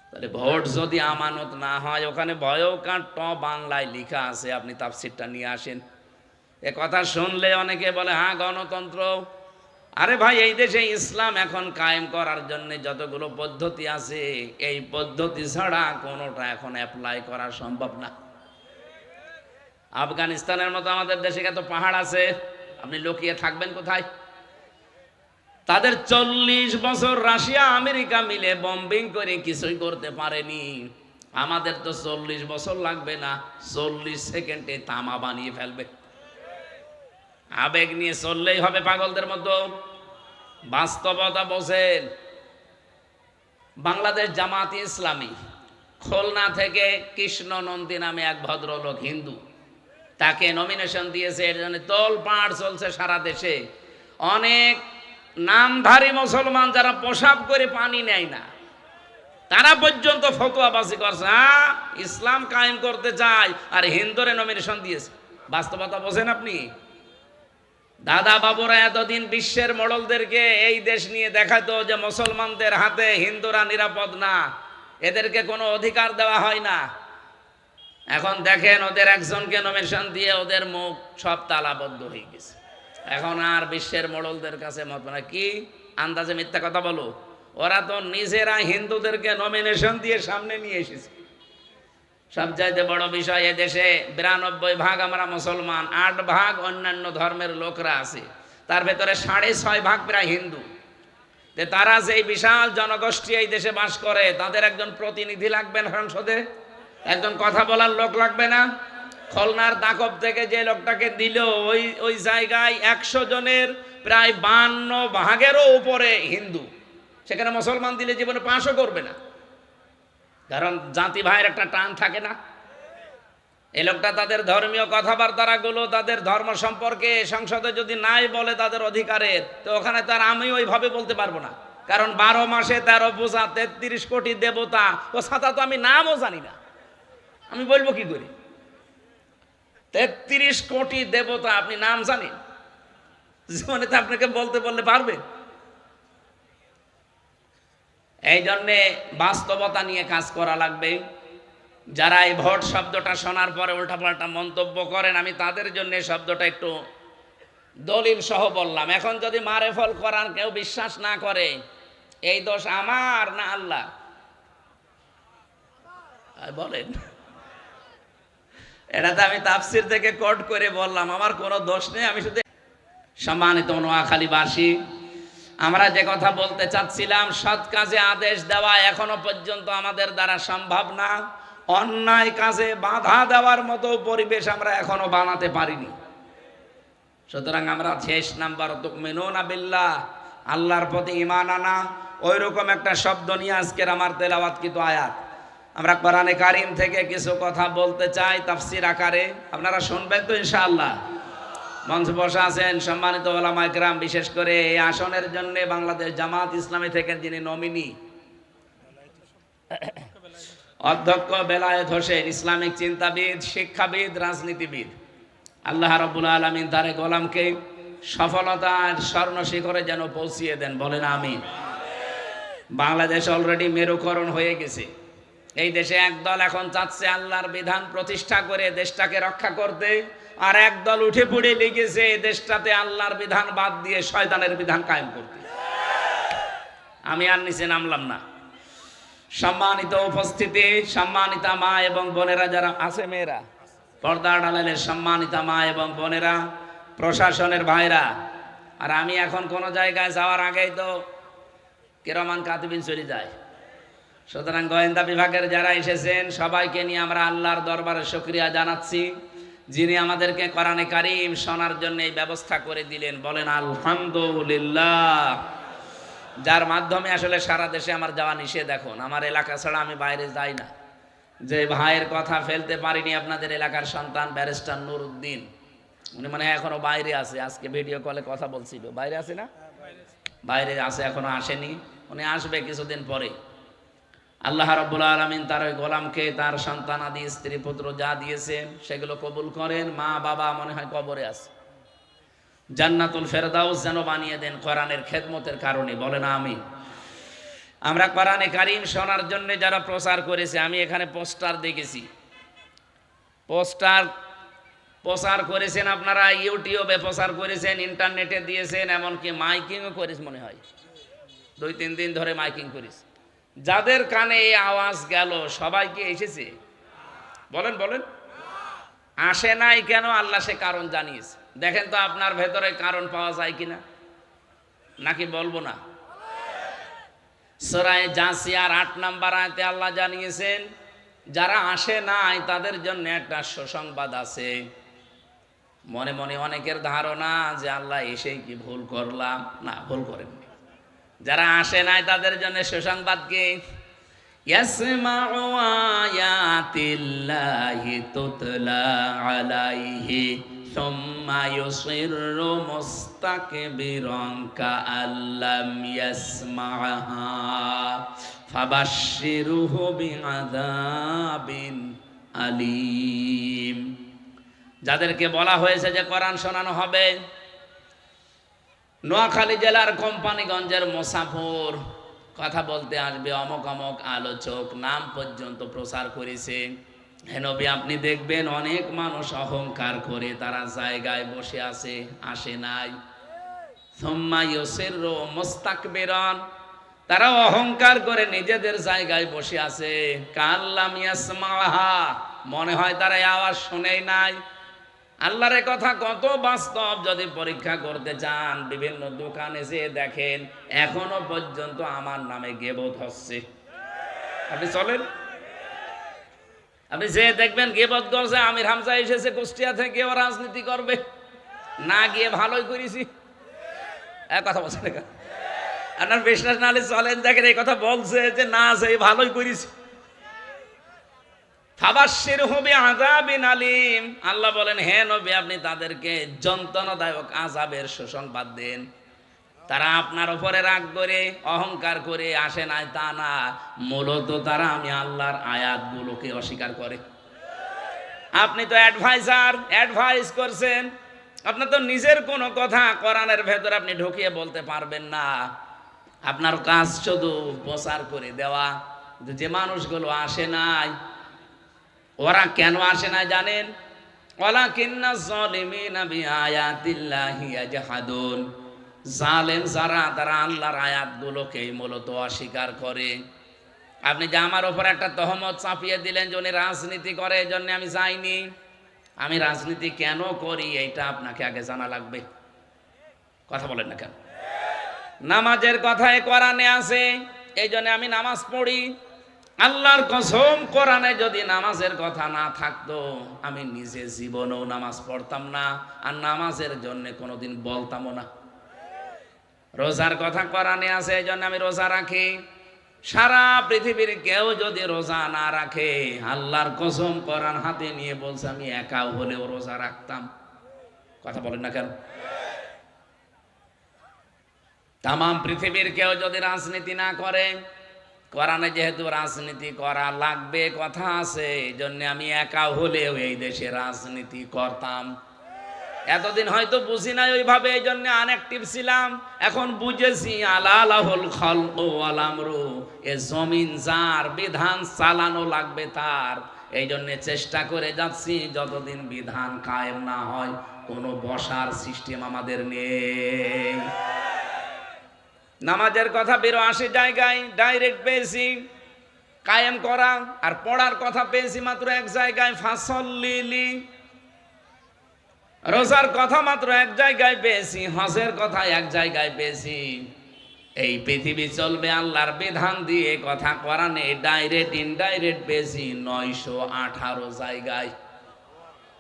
তাহলে ভোট যদি আমানত না হয়, ওখানে ভয়কার ট বাংলায় লেখা আছে, আপনি তাফসিরটা নিয়ে আসেন। এ কথা শুনলে অনেকে বলে হ্যাঁ গণতন্ত্র। আরে ভাই, এই দেশে ইসলাম এখন কায়েম করার জন্য যতগুলো পদ্ধতি আছে, এই পদ্ধতি ছাড়া কোনোটা এখন অ্যাপ্লাই করা সম্ভব না। আফগানিস্তানের মতো আমাদের দেশে এত পাহাড় আছে, আপনি লুকিয়ে থাকবেন কোথায়? তাদের 40 বছর রাশিয়া আমেরিকা মিলে বম্বিং করে কিছুই করতে পারেনি। আমাদের তো 40 বছর লাগবে না, 40 সেকেন্ডে তামা বানিয়ে ফেলবে। আবেগ নিয়ে চললেই হবে পাগলদের মতো। বাস্তবতা বোঝেন। বাংলাদেশ জামাত ইসলামী খুলনা থেকে কৃষ্ণ নন্দী নামে এক ভদ্রলোক হিন্দু, তাকে নমিনেশন দিয়েছে। এর জন্য তোলপাড় চলছে সারা দেশে। অনেক নামধারী মুসলমান যারা পোশাক করে পানি নেয় না, তারা পর্যন্ত ফতোয়াবাজি করছে, হ্যাঁ ইসলাম কায়েম করতে চায়, আর হিন্দুরে নমিনেশন দিয়েছে। বাস্তবতা বোঝেন আপনি? দাদা বাবুরা এতদিন বিশ্বের মোড়লদেরকে এই দেশ নিয়ে দেখাতো যে মুসলমানদের হাতে হিন্দুরা নিরাপদ না, এদেরকে কোনো অধিকার দেওয়া হয় না। এখন দেখেন ওদের একজনকে নমিনেশন দিয়ে ওদের মুখ সব তালাবদ্ধ হয়ে গেছে। এখন আর বিশ্বের মোড়লদের কাছে মত না, কি আন্দাজে মিথ্যা কথা বলো? ওরা তো নিজেরা হিন্দুদেরকে নমিনেশন দিয়ে সামনে নিয়ে এসেছে। সবচাইতে বড় বিষয়, এদেশে 92% আমরা মুসলমান, 8% অন্যান্য ধর্মের লোকরা আছে, তার ভেতরে 6.5% প্রায় হিন্দু। তারা যে বিশাল জনগোষ্ঠী এই দেশে বাস করে, তাদের একজন প্রতিনিধি লাগবে না সংসদে, একজন কথা বলার লোক লাগবে না? খুলনার দাকব থেকে যে লোকটাকে দিল, ওই জায়গায় 100 জনের প্রায় 52%-এরও উপরে হিন্দু। সেখানে মুসলমান দিলে জীবনে পাশও করবে না, কারণ জাতি ভাইয়ের একটা টান থাকে না। এই লোকটা তাদের ধর্মীয় কথাবার্তা গুলো, তাদের ধর্ম সম্পর্কে সংসদে যদি নাই বলে তাদের অধিকারের, তো ওখানে তার আমি ওইভাবে বলতে পারবো না, কারণ 12 মাসে 13 পূজা, 33 কোটি দেবতা, ও ছাতা তো আমি নামও জানি না, আমি বলবো কি করে? 33 কোটি দেবতা আপনি নাম জানেন? জীবনে তো আপনাকে বলতে বললে পারবেন? এই জন্যে বাস্তবতা নিয়ে কাজ করা লাগবে। যারা এই ভোট শব্দটা শোনার পরে উল্টাপাল্টা মন্তব্য করেন, আমি তাদের জন্য শব্দটা একটু দলিল সহ বললাম। এখন যদি মারে ফল করার কেউ বিশ্বাস না করে, এই দোষ আমার না আল্লাহ? বলেন। এটা তো আমি তাফসির থেকে কোট করে বললাম, আমার কোনো দোষ নেই। আমি শুধু সম্মানিত নোয়াখালীবাসী, আমরা যে কথা বলতে চাচ্ছিলাম, সৎ কাজে আদেশ দেওয়া এখনো পর্যন্ত আমাদের দ্বারা সম্ভব না। অন্যায় কাজে বাধা দেওয়ার মতো পরিবেশ আমরা এখনো বানাতে পারিনি। সুতরাং আমরা 6 নাম্বার তুমিনুনা বিল্লাহ, আল্লাহর প্রতি ঈমান আনা, ওই রকম একটা শব্দ নিয়ে আজকের আমার তেলাওয়াতকৃত আয়াত। আমরা কোরআনে কারীম থেকে কিছু কথা বলতে চাই তাফসীর আকারে, আপনারা শুনবেন তো ইনশাআল্লাহ? মঞ্চে বসা আছেন সম্মানিত ওলামায়ে কেরাম, বিশেষ করে এই আসনের জন্য বাংলাদেশ জামাত ইসলামী থেকে যিনি নমিনি, অধ্যক্ষ বেলায়েত হোসেন, ইসলামিক চিন্তাবিদ, শিক্ষাবিদ, রাজনীতিবিদ। আল্লাহ রাব্বুল আলামিন তার গোলামকে সফলতার স্বর্ণ শিখরে যেন পৌঁছিয়ে দেন, বলেন আমিন। বাংলাদেশ অলরেডি মেরুকরণ হয়ে গেছে। এই দেশে একদল এখন চাচ্ছে আল্লাহর বিধান প্রতিষ্ঠা করে দেশটাকে রক্ষা করতে, আর একদল উঠে পড়ে লেগেছে দেশটাতে আল্লাহর বিধান বাদ দিয়ে শয়তানের বিধান কায়েম করতে। আমি আর নিচে নামলাম না। সম্মানিত উপস্থিতি, সম্মানিতা মা এবং বোনেরা যারা আছে, মেয়েরা, পর্দা আড়ালের সম্মানিতা মা এবং বোনেরা, প্রশাসনের ভাইরা, আর আমি এখন কোন জায়গায় যাওয়ার আগেই তো কিরামান কাতিবিন চলে যায়। সুতরাং গোয়েন্দা বিভাগের যারা এসেছেন সবাইকে নিয়ে আমরা আল্লাহর দরবারে শুকরিয়া জানাচ্ছি, যিনি আমাদেরকে কোরআনে কারীম শোনার জন্য এই ব্যবস্থা করে দিলেন, বলেন আলহামদুলিল্লাহ। যার মাধ্যমে আসলে সারা দেশে আমার যাওয়া নিষেধ। এখন আমার এলাকা ছাড়া আমি বাইরে যাই না। যে ভাইয়ের কথা ফেলতে পারিনি, আপনাদের এলাকার সন্তান ব্যারিস্টার নুরউদ্দিন, উনি মানে এখনো বাইরে আছে। আজকে ভিডিও কলে কথা বলছিল, বাইরে আছে না? বাইরে আছে, এখনো আসেনি। উনি আসবে কিছুদিন পরে। আল্লাহ রাব্বুল আলামিন তার ওই গোলামকে তার সন্তানাদি স্ত্রী পুত্র যা দিয়েছেন সেগুলো কবুল করেন। মা বাবা মনে হয় কবরে আছে, জান্নাতুল ফেরদাউস যেন বানিয়ে দেন কোরআনের খেদমতের কারণে, বলেন আমিন। আমরা কোরআনে কারীম শোনার জন্য যারা প্রচার করেছে, আমি এখানে পোস্টার দেখেছি, পোস্টার প্রচার করেছেন আপনারা, ইউটিউবে প্রচার করেছেন, ইন্টারনেটে দিয়েছেন, এমনকি মাইকিংও করেছে মনে হয়, 2-3 দিন ধরে মাইকিং করেছে। যাদের কানে এই আওয়াজ গেল সবাই কি এসেছে? বলেন বলেন। আসে নাই কেন? আল্লাহ সে কারণ জানিয়েছে। দেখেন তো আপনার ভেতরে কারণ পাওয়া যায় কিনা, নাকি বলবো না? সূরা জাসিয়ার 8 নম্বর আয়াতে আল্লাহ জানিয়েছেন যারা আসে নাই তাদের জন্য একটা সুসংবাদ আছে। মনে মনে অনেকের ধারণা যে আল্লাহ এসেই কি ভুল করলাম, না, ভুল করেননি। যারা আসে নাই তাদের জন্য সুসংবাদ কি? ইয়াসমাউ আয়াতিল্লাহি তুতলা আলাইহি সুম্মা ইউসিররু মুস্তাকবিরান কাআল্লাম ইয়াসমাহা ফাবাশশিরহু বিআযাবিন আলীম। যাদেরকে বলা হয়েছে যে কোরআন শোনানো হবে, নোয়াখালী জেলার কোম্পানিগঞ্জের মোসাফর কথা বলতে আসবে, অমক অমক আলোচক নাম পর্যন্ত প্রচার করেছে। হে নবী, আপনি দেখবেন অনেক মানুষ অহংকার করে তারা জায়গায় বসে আছে, আসে নাই। সুম্মা ইউসিররু মুস্তাকবিরান, তারা অহংকার করে নিজেদের জায়গায় বসে আছে। কাল্লাম ইয়াসমাহা, মনে হয় তারা এই আওয়াজ শুনেই নাই। আল্লাহর কথা কত বাস্তব, যদি পরীক্ষা করতে চান বিভিন্ন দোকানে যেয়ে দেখেন এখনো পর্যন্ত আমার নামে গীবত হচ্ছে। আপনি চলেন, আপনি যে দেখবেন গীবত করছে। আমির হামজা এসেছে কুষ্টিয়া থেকে, ও রাজনীতি করবে, না গিয়ে ভালোই করেছি। এক কথা বলছেন, আপনার বিশ্বাস না হলে চলেন দেখেন, এই কথা বলছে যে না, যে ভালোই করেছি। ফাবাশশিরহু বিআযাবিন আলীম, আল্লাহ বলেন হে নবী আপনি তাদেরকে যন্ত্রণাদায়ক আযাবের সুসংবাদ দেন। তারা আপনার উপরে রাগ করে অহংকার করে আসে নাই তা না, মূলত তারা আমি আল্লাহর আয়াতগুলোকে অস্বীকার করে। আপনি তো অ্যাডভাইস করছেন, আপনার তো নিজের কোনো কথা কোরআনের ভেতরে আপনি ঢুকিয়ে বলতে পারবেন না। আপনার কাজ শুধু প্রচার করে দেওয়া। যে মানুষগুলো আসে নাই, ওরা কেন আসে না জানেন? ওয়ালাকিন্নাজ যালিমিনা বিআয়াতিল্লাহি ইয়াজহাদুন, জালেম যারা তারা আল্লাহর আয়াতগুলোকেই মূলত অস্বীকার করে। আপনি যে আমার ওপর একটা তহমত চাপিয়ে দিলেন যে উনি রাজনীতি করে, এই জন্য আমি যাইনি। আমি রাজনীতি কেন করি এইটা আপনাকে আগে জানা লাগবে। কথা বলেন না কেন? নামাজের কথায় কোরআনে আছে, এই জন্য আমি নামাজ পড়ি। আল্লাহর কসম, কোরআনে যদি নামাজের কথা না থাকতো আমি নিজে জীবনেও নামাজ পড়তাম না, আর নামাজের জন্য কোনোদিন বলতামও না। রোজার কথা কোরআনে আছে, এই জন্য আমি রোজা রাখি। সারা পৃথিবীর কেউ যদি রোজা না রাখে, আল্লাহর কসম কোরআন হাতে নিয়ে বলছে আমি একা হলেও রোজা রাখতাম। কথা বলেন না কেন? তাম পৃথিবীর কেউ যদি রাজনীতি না করে, কোরআনে যেহেতু রাজনীতি করা লাগবে কথা আছে, এই জন্য আমি একা হলেও এই দেশে রাজনীতি করতাম। এতদিন হয়তো বুঝি নাই ওইভাবে, এই জন্য আনঅ্যাক্টিভ ছিলাম। এখন বুঝেছি আলালাহুল খালকু ওয়াল আমরু, এ জমিন যার, বিধান চালানো লাগবে তার। এই জন্য চেষ্টা করে যাচ্ছি যতদিন বিধান কায়েম না হয় কোনো বসার সিস্টেম আমাদের নেই। নামাজের কথা 82 জায়গায় ডাইরেক্ট পেয়েছি কায়েম করা, আর পড়ার কথা পেয়েছি মাত্র এক জায়গায় ফাসল্লিলি। রোজার কথা মাত্র এক জায়গায় পেয়েছি, হজের কথা এক জায়গায় পেয়েছি। এই পৃথিবী চলবে আল্লাহর বিধান দিয়ে, কথা কোরআনে ডাইরেক্ট ইনডাইরেক্ট পেয়েছি 918 জায়গায়।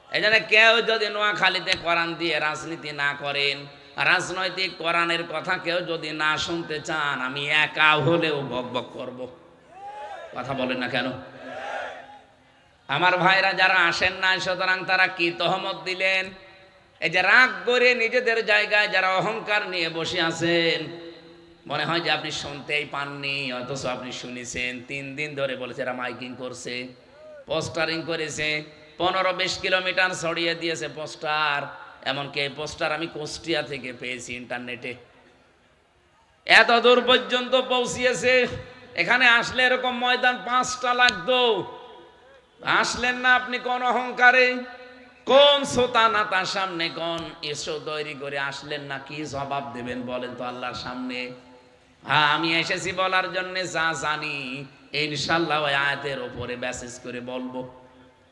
এই জন্য কেউ যদি নোয়াখালীতে কোরআন দিয়ে রাজনীতি না করেন, রাজনৈতিক কোরআনের কথা কেউ যদি না শুনতে চান, আমি একা হলেও বকবক করব। কথা বলেন না কেন? আমার ভাইরা যারা আসেন না, সুতরাং তারা কি তহমত দিলেন? এই যে রাগ করে নিজেদের জায়গায় যারা অহংকার নিয়ে বসে আছেন, মনে হয় যে আপনি শুনতেই পাননি, অথচ আপনি শুনেছেন। 3 দিন ধরে বলেছে, এরা মাইকিং করছে, পোস্টারিং করেছে, 15-20 কিলোমিটার ছড়িয়ে দিয়েছে পোস্টার। এমনকি এই পোস্টার আমি কুষ্টিয়া থেকে পেয়েছি ইন্টারনেটে। এত দূর পর্যন্ত পৌঁছিয়েছে। এখানে আসলে এরকম ময়দান 5টা লাগতো, আসলেন না আপনি কোন অহংকারে, কোন সোতানা তার সামনে, কোন ইস্যু তৈরি করে আসলেন না? কি জবাব দেবেন বলেন তো আল্লাহর সামনে? হ্যাঁ, আমি এসেছি বলার জন্য যা জানি ইনশাল্লাহ ওই আয়াতের উপরে মেসেজ করে বলবো।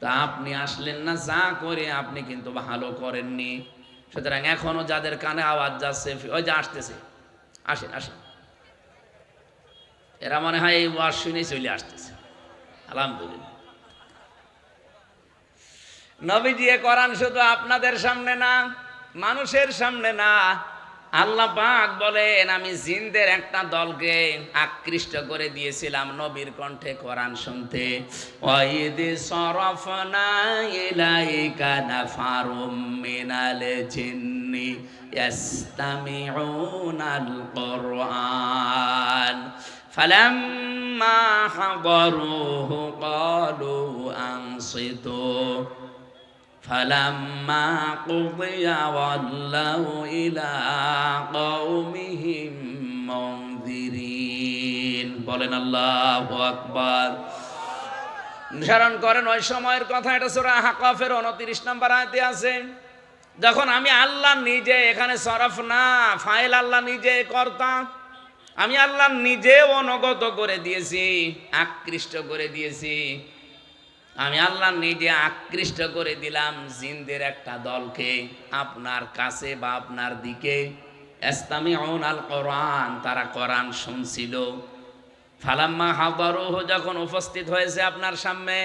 তা আপনি আসলেন না, যা করে আপনি কিন্তু ভালো করেননি। সুতরাং এখনো যাদের কানে আওয়াজ যাচ্ছে, ওই যে আসতেছে, আসেন আসেন, এরা মনে হয় এই ওয়াজ শুনে চলে আসতেছে। আলহামদুলিল্লাহ। নবীজি কোরআন শুধু আপনাদের সামনে না, মানুষের সামনে না, আল্লাহ পাক বলেন আমি জিনদের একটা দলকে আকৃষ্ট করে দিয়েছিলাম নবীর কণ্ঠে কোরআন শুনতে। ওয়াইদ সরফনা ইলাইকা নাফারুম মিনাল জিন্নি ইয়াসতামিউনাল কুরআন ফালাম্মা হাদারুহু ক্বালু আনসিতু ফালাম্মা কুদিয়া ওয়াল্লাউ ইলা কওমিহিম মুনযিরিন। বলেন আল্লাহু আকবার। স্মরণ করেন ওই সময়ের কথা, এটা সূরা আহকাফের 29 নম্বর আয়াতে আছে। যখন আমি আল্লাহ নিজে, এখানে সরফ না, ফাইল আল্লাহ নিজে কর্তা, আমি আল্লাহ নিজে অনুগত করে দিয়েছি, আকৃষ্ট করে দিয়েছি। আমি আল্লাহ নিজে আকৃষ্ট করে দিলাম জিনদের একটা দলকে আপনার কাছে বা আপনার দিকে। ইস্তামিউনাল কুরআন, তারা কোরআন শুনছিল। ফালাম্মা হাদারুহু, যখন উপস্থিত হয়েছে আপনার সামনে,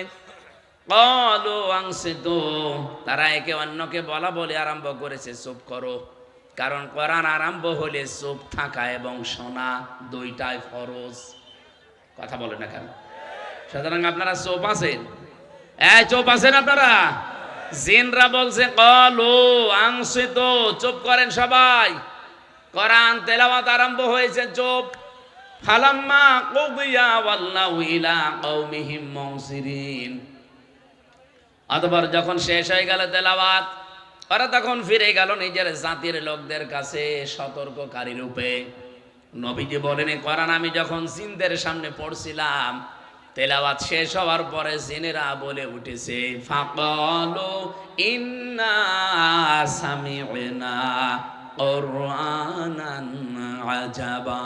ক্বালু আনসিতু, তারা একে অন্যকে বলা বলে আরম্ভ করেছে, চুপ করো। কারণ কোরআন আরম্ভ হলে চুপ থাকা এবং শোনা দুইটাই ফরজ। কথা বলেন না কেন? সুতরাং আপনারা চুপ আছেন? চুপ আছেন আপনারা? জিনরা বলছে ক্বালু আনসিতু, চুপ করেন সবাই। কোরআন তেলাওয়াত আরম্ভ হয়েছে, চুপ। ফালাম্মা কুদিয়া ওয়াল্লাউ ইলা কওমিহিম মুনযিরিন, অতঃপর যখন শেষ হয়ে গেল তেলাওয়াত, ওরা তখন ফিরে গেল নিজের জাতির লোকদের কাছে সতর্ককারী রূপে। নবীজি বলেন কোরআন আমি যখন জিনদের সামনে পড়ছিলাম, তেলাওয়াত শেষ হওয়ার পরে জিনেরা বলে উঠেছে, ফাকালু ইন্না সামি'না কুরআনান আজাবা,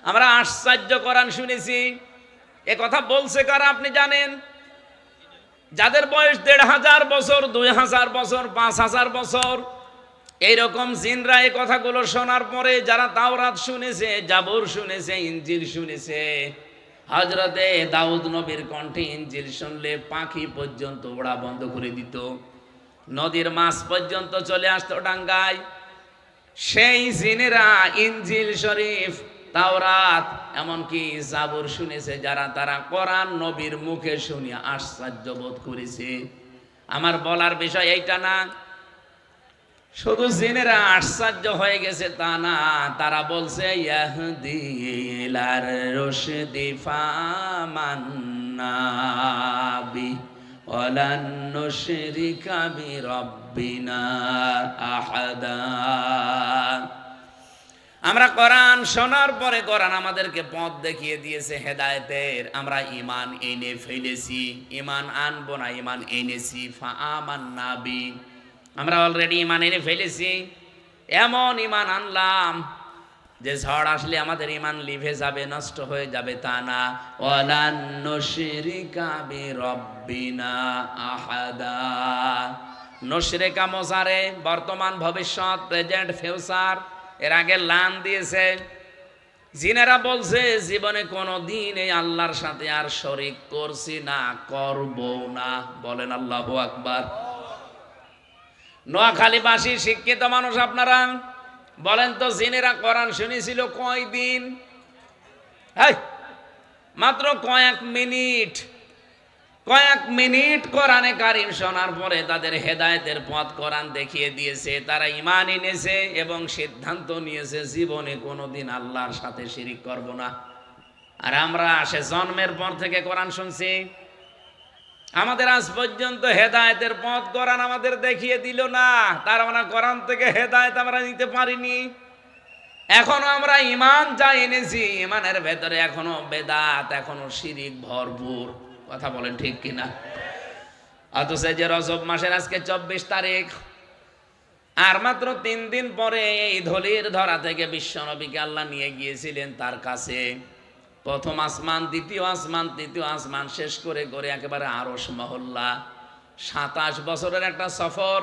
আমরা আশ্চর্য কোরআন শুনেছি। এ কথা বলছে কারা আপনি জানেন? যাদের বয়স 1500 বছর, 2000 বছর, 5000 বছর, এইরকম জিনরা এই কথাগুলো শোনার পরে যারা তাওরাত শুনেছে, জাবুর শুনেছে, ইনজিল শুনেছে, হযরতে দাউদ নবীর কণ্ঠে ইনজিল শুনলে পাখি পর্যন্ত ওড়া বন্ধ করে দিত, নদীর মাছ পর্যন্ত চলে আসতো ডাঙ্গায়। সেই জিনেরা ইনজিল শরীফ, তাওরাত, এমনকি জাবুর শুনেছে যারা, তারা কোরআন নবীর মুখে শুনে আশ্চর্য বোধ করেছে। আমার বলার বিষয় এইটা না, শুধু জিনেরা আশ্চর্য হয়ে গেছে তা না, তারা বলছে ইয়াহদি ইলার রশদি ফামান্না বি ওয়ালান নুশরিকা বিরাব্বিনা আহাদা। আমরা কোরআন শোনার পরে কোরআন আমাদেরকে পথ দেখিয়ে দিয়েছে হেদায়েতের, আমরা ঈমান এনে ফেলেছি। ঈমান আনবো না, ঈমান এনেছি। ফাআমান্না বি, আমরা অলরেডি ঈমান এনে ফেলেছি। এমন ঈমান আনলাম যে ঝড় আসলে আমাদের ঈমান লিভে যাবে, নষ্ট হয়ে যাবে তা না। ওয়ালান নুশরিকা বিরাব্বিনা আহাদা। নুশরিকা মুজারে, বর্তমান ভবিষ্যৎ, প্রেজেন্ট ফিউচার, এর আগে লান দিয়েছে। জিনেরা বলছে জীবনে কোনোদিন এই আল্লাহর সাথে আর শরীক করছি না, করব না। বলেন আল্লাহু আকবার। নোয়াখালীবাসী শিক্ষিত মানুষ আপনারা বলেন তো, জিনেরা কোরআন শুনেছিল কয়দিন? মাত্র কয়েক মিনিট। কয়েক মিনিট কোরআনে কারিম শোনার পরে তাদের হেদায়েতের পথ কোরআন দেখিয়ে দিয়েছে, তারা ঈমান এনেছে এবং সিদ্ধান্ত নিয়েছে জীবনে কোনোদিন আল্লাহর সাথে শিরিক করব না। আর আমরা সে জন্মের পর থেকে কোরআন শুনছি, আমাদের আজ পর্যন্ত হেদায়েতের পথ কোরআন আমাদের দেখিয়ে দিল না, তার মানে কোরআন থেকে হেদায়েত আমরা নিতে পারিনি। এখনো আমরা ঈমান যা এনেছি, ঈমানের ভেতরে এখনো বেদাত, এখনো শিরিক ভরপুর। কথা বলেন ঠিক কিনা? অথচ যে রজব মাসের আজকে 24 তারিখ, আর মাত্র 3 দিন পরে এই ধলির ধরা থেকে বিশ্বনবীকে আল্লাহ নিয়ে গিয়েছিলেন তার কাছে। প্রথম আসমান, দ্বিতীয় আসমান, তৃতীয় আসমান শেষ করে করে একেবারে আরশ মহল্লা। 27 বছরের একটা সফর,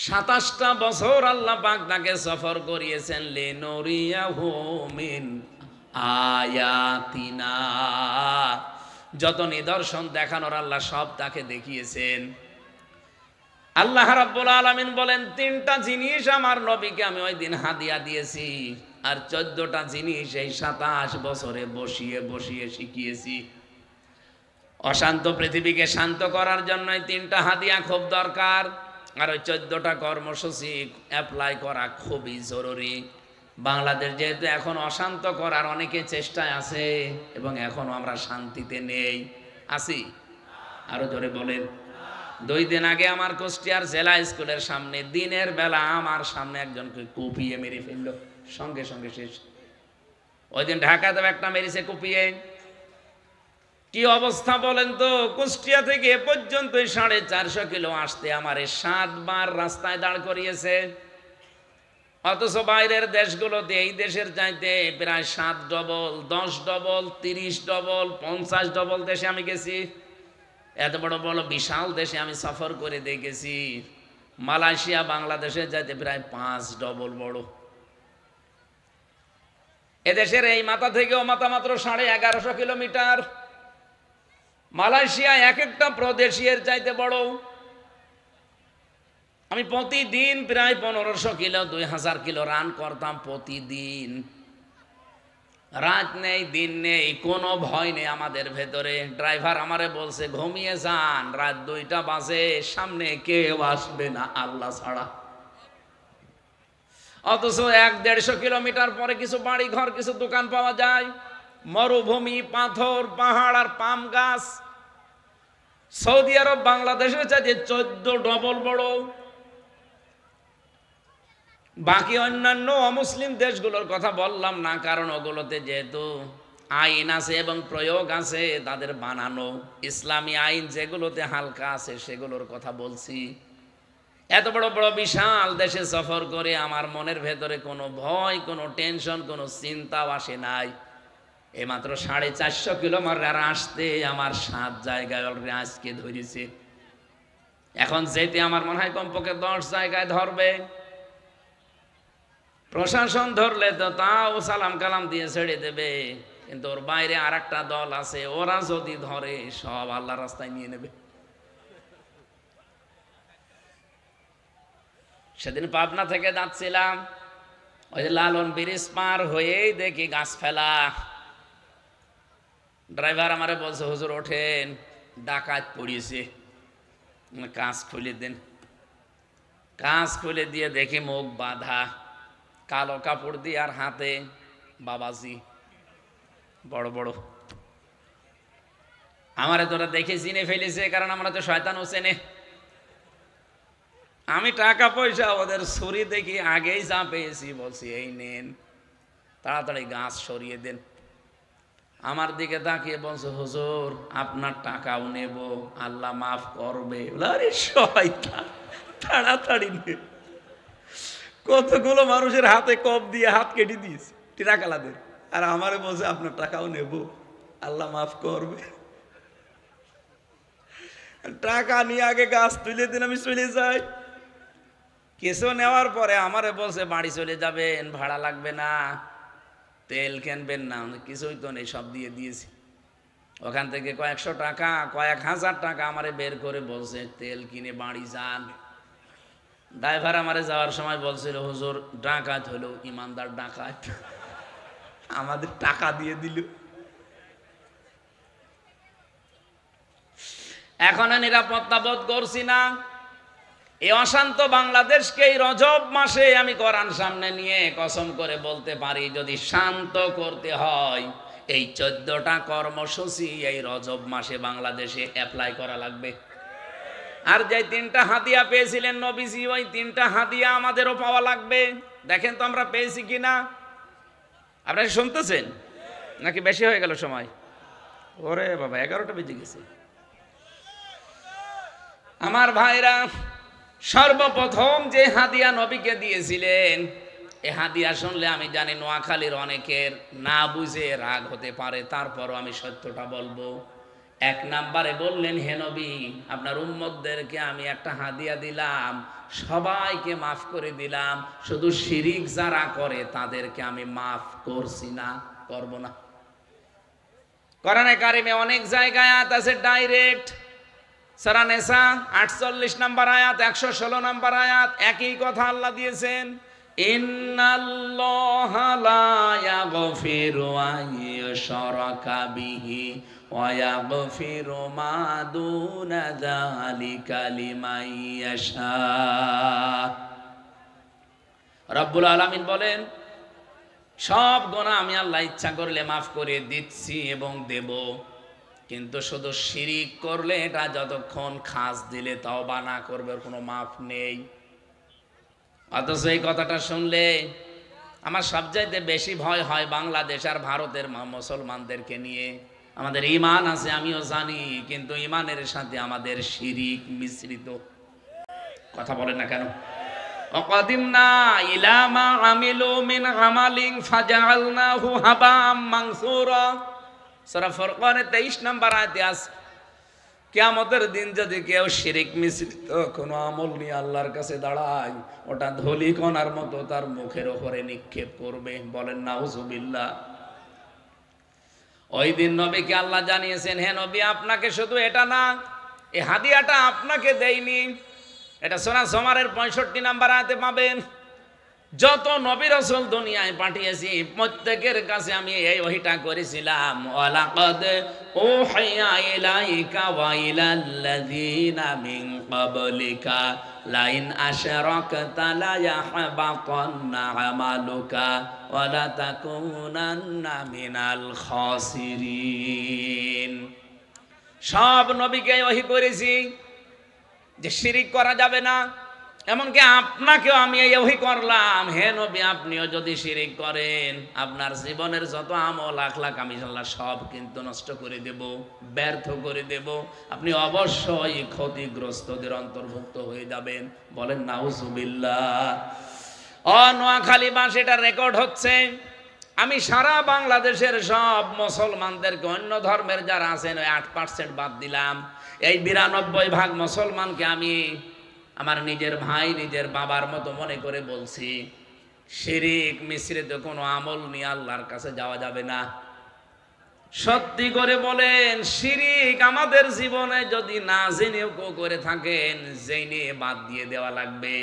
27টা বছর আল্লাহ পাক তাকে সফর করিয়েছেন। লিনুরিয়াহু মিন আয়াতিনা, যত নিদর্শন দেখানোর আল্লাহ সব তাকে দেখিয়েছেন। আল্লাহ রাব্বুল আলামিন বলেন, 3টা জিনিস আমার নবীকে আমি ওই দিন হাদিয়া দিয়েছি, আর 14টা জিনিস এই 27 বছরে বসিয়ে বসিয়ে শিখিয়েছি। অশান্ত পৃথিবীকে শান্ত করার জন্য 3টা হাদিয়া খুব দরকার, আর ওই 14টা কর্মসূচি অ্যাপ্লাই করা খুবই জরুরি। বাংলাদেশ যেহেতু এখন অশান্ত করার অনেকে চেষ্টায় আছে, এবং এখনো আমরা শান্তিতে নেই। আছি? আরো জোরে বলেন। 2 দিন আগে আমার কুষ্টিয়ার জেলা স্কুলের সামনে দিনের বেলা আমার সামনে একজনকে কুপিয়ে মেরে ফেলল, সঙ্গে সঙ্গে শেষ। ওই দিন ঢাকাতে একটা মেরেছে কুপিয়ে। কি অবস্থা বলেন তো? কুষ্টিয়া থেকে এ পর্যন্ত 450 কিলো আসতে আমারে 7 বার রাস্তায় দাঁড় করিয়েছে। অথচ বাইরের দেশগুলোতে এই দেশের চাইতে প্রায় 7 ডবল, 10 ডবল, 30 ডবল, 50 ডবল দেশে আমি গেছি। এত বড় বড় বিশাল দেশে আমি সফর করে দেখেছি। মালয়েশিয়া বাংলাদেশে যাইতে প্রায় 5 ডবল বড়। এদেশের এই মাথা থেকে ও মাথা মাত্র 1150 কিলোমিটার। মালয়েশিয়া এক একটা প্রদেশের চাইতে বড়। আমি প্রতিদিন প্রায় 1500 কিলো, 2000 কিলো রান করতাম প্রতিদিন। রাত নেই, দিন নেই, কোনো ভয় নেই আমাদের ভেতরে। ড্রাইভার আমারে বলছে, ঘুমিয়ে যান, রাত 2টা বাজে, সামনে কেউ আসবে না আল্লাহ ছাড়া। অথচ 150 কিলোমিটার পরে কিছু বাড়ি ঘর, কিছু দোকান পাওয়া যায়। মরুভূমি, পাথর, পাহাড় আর পাম গাছ। সৌদি আরব বাংলাদেশের চাইতে 14 ডবল বড়। বাকি অন্যান্য অমুসলিম দেশগুলোর কথা বললাম না, কারণ ওগুলোতে যেহেতু আইন আছে এবং প্রয়োগ আছে তাদের বানানো। ইসলামী আইন যেগুলোতে হালকা আছে সেগুলোর কথা বলছি। এত বড় বড় বিশাল দেশে সফর করে আমার মনের ভেতরে কোনো ভয়, কোনো টেনশন, কোনো চিন্তাও আসে নাই। এই মাত্র 450 কিলোমিটার আসতে আমার 7 জায়গায় অলরেডি আজকে ধরেছে। এখন যেতে আমার মনে হয় কমপক্ষে 10 জায়গায় ধরবে। প্রশাসন ধরলে তো তাও সালাম কালাম দিয়ে ছেড়ে দেবে, কিন্তু ওর বাইরে আর একটা দল আছে, ওরা যদি ধরে সব আল্লাহ রাস্তায় নিয়ে নেবে। সেদিন পাবনা থেকে যাচ্ছিলাম, ওই যে লালন ব্রিজ পার হয়েই দেখি গাছ ফেলা। ড্রাইভার আমারে বলছে, হুজুর ওঠেন, ডাকাত পড়িয়েছে, কাঁচ খুলে দেন। কাঁচ খুলে দিয়ে দেখি মুখ বাঁধা, কালো কাপড় দিয়ে, আর হাতে বাবাজি বড় বড়। আমারে তোরা দেখে চিনে ফেলেছে, কারণ আমরা তো শয়তান হোসেনে। আমি টাকা পয়সা ওদের ছুরি দেখি আগেই যা পেয়েছি, বলছি এই নেন, তাড়াতাড়ি গাছ সরিয়ে দেন। আমার দিকে তাকিয়ে বলছে, হুজুর আপনার টাকাও নেব, আল্লাহ মাফ করবে। আরে শয়তান, তাড়াতাড়ি নে। কতগুলো মানুষের হাতে কপ দিয়ে হাত কেটে দিয়েছে টাকালাদের, আর আমারে বলছে আপনার টাকাও নেব, আল্লাহ মাফ করবে। টাকা নিয়ে আগে গাছ তুলে দিন, আমি চলে যাই। কিছু নেওয়ার পরে আমারে বলছে বাড়ি চলে যাবেন, ভাড়া লাগবে না, তেল কিনবেন না, কিছুই তো নেই, সব দিয়ে দিয়েছি। ওখান থেকে কয়েকশো টাকা, কয়েক হাজার টাকা আমারে বের করে বলছে তেল কিনে বাড়ি যান। ড্রাইভার আমারে যাওয়ার সময় বলছিল, হুজুর ডাকাত হলো, ইমানদার ডাকাত, আমাদের টাকা দিয়ে দিল। এখনো নিরাপত্তা বোধ করছি না। এই অশান্ত বাংলাদেশকে এই রজব মাসে আমি কোরআন সামনে নিয়ে কসম করে বলতে পারি, যদি শান্ত করতে হয় এই 14টা কর্মসূচি এই রজব মাসে বাংলাদেশে অ্যাপ্লাই করা লাগবে। আর যে 3টা হাদিয়া পেয়েছিলেন নবীজি, ওই 3টা হাদিয়া আমাদেরও পাওয়া লাগবে। দেখেন তো আমরা পেয়েছি কিনা। আপনারা শুনতেছেন নাকি বেশি হয়ে গেল সময়? ওরে বাবা, 11টা বেজে গেছে। আমার ভাইরা, সর্বপ্রথম যে হাদিয়া নবীকে দিয়েছিলেন, এ হাদিয়া শুনলে আমি জানি নোয়াখালীর অনেকের না বুঝে রাগ হতে পারে, তারপরও আমি সত্যটা বলবো। 1 নম্বরে বললেন, হে নবী, আপনার উম্মতদেরকে আমি একটা হাদিয়া দিলাম, সবাইকে মাফ করে দিলাম, শুধু শিরিক যারা করে তাদেরকে আমি মাফ করছি না, করব না। কোরআনে কারিমে অনেক জায়গায় আয়াত আছে ডাইরেক্ট। সূরা নিসা 48 নম্বর আয়াত, 116 নম্বর আয়াত, একই কথা আল্লাহ দিয়েছেন, ইন্নাল্লাহা লা ইয়াগফিরু আন ইউশরাকা বিহি ওয়া ইয়াগফিরু মা দুনা যালিকা লিমান ইয়াশা। রব্বুল আলামিন বলেন, সব গুনাহ আমি আল্লাহ ইচ্ছা করলে মাফ করে দিচ্ছি এবং দেব, কিন্তু শুধু শিরিক করলে, এটা যতক্ষণ খাস দিলে তওবা না করবে, ওর কোনো মাফ নেই। অথচ এই কথাটা শুনলে আমার সবচাইতে বেশি ভয় হয় বাংলাদেশ আর ভারতের মুসলমানদেরকে নিয়ে। আমাদের ঈমান আছে আমিও জানি, কিন্তু ঈমানের সাথে আমাদের শিরিক মিশ্রিত। কথা বলেন না কেন? ওয়াকাদিমনা ইলা মা আমিলু মিন আমালিন ফাজআলনাহু হাবাম মানসুরা। সূরা ফুরকানের 23 নম্বর আয়াতে আছে, কিয়ামতের দিন যদি কেউ শিরিক মিশ্রিত কোনো আমল নিয়ে আল্লাহর কাছে দাঁড়ায়, ওটা ধূলিকণার মতো তার মুখের উপরে নিক্ষেপ করবে। বলেন নাউজুবিল্লাহ। ওই দিন নবীকে আল্লাহ জানিয়েছেন, হে নবী, আপনাকে শুধু এটা না, এই হাদিয়াটা আপনাকে দেইনি। এটা সূরা জুমারের 65 নম্বর আয়াতে পাবেন। যত নবী রাসূল দুনিয়ায় পাঠিয়েছি প্রত্যেকের কাছে আমি এই ওহীটা করেছিলাম, ওয়ালাকাদ উহিয়া ইলাইকা ওয়া ইলাল্লাযিনা মিন ক্বাবলিকা লাইন আশরাকতা লা ইয়াহবাতান্না আমালুকা ওয়া লা তাকুনান্না মিনাল খাসিরিন। সব নবীকে ওহী করেছি যে শিরিক করা যাবে না। এমনকি আপনাকেও আমি এই ওহী করলাম, হে নবী, আপনিও যদি শিরিক করেন আপনার জীবনের যত আমল আখলাক আমি আল্লাহ সব কিন্তু নষ্ট করে দেব, ব্যর্থ করে দেব, আপনি অবশ্যই ক্ষতিগ্রস্তদের অন্তর্ভুক্ত হয়ে যাবেন। বলেন নাউজুবিল্লাহ। নোয়াখালীবাসী, এটা রেকর্ড হচ্ছে। আমি সারা বাংলাদেশের সব মুসলমানদেরকে, অন্য ধর্মের যারা আছেন ওই 8% বাদ দিলাম, এই 92% মুসলমানকে আমি আমার নিজের ভাই, নিজের বাবার মতো মনে করে বলছি, শিরিক মিশ্রিত কোনো আমল নিয়ে আল্লাহর কাছে যাওয়া যাবে না। সত্যি করে বলেন, শিরিক আমাদের জীবনে যদি না জেনেও কেউ করে থাকেন, জেনে বাদ দিয়ে দেওয়া লাগবে।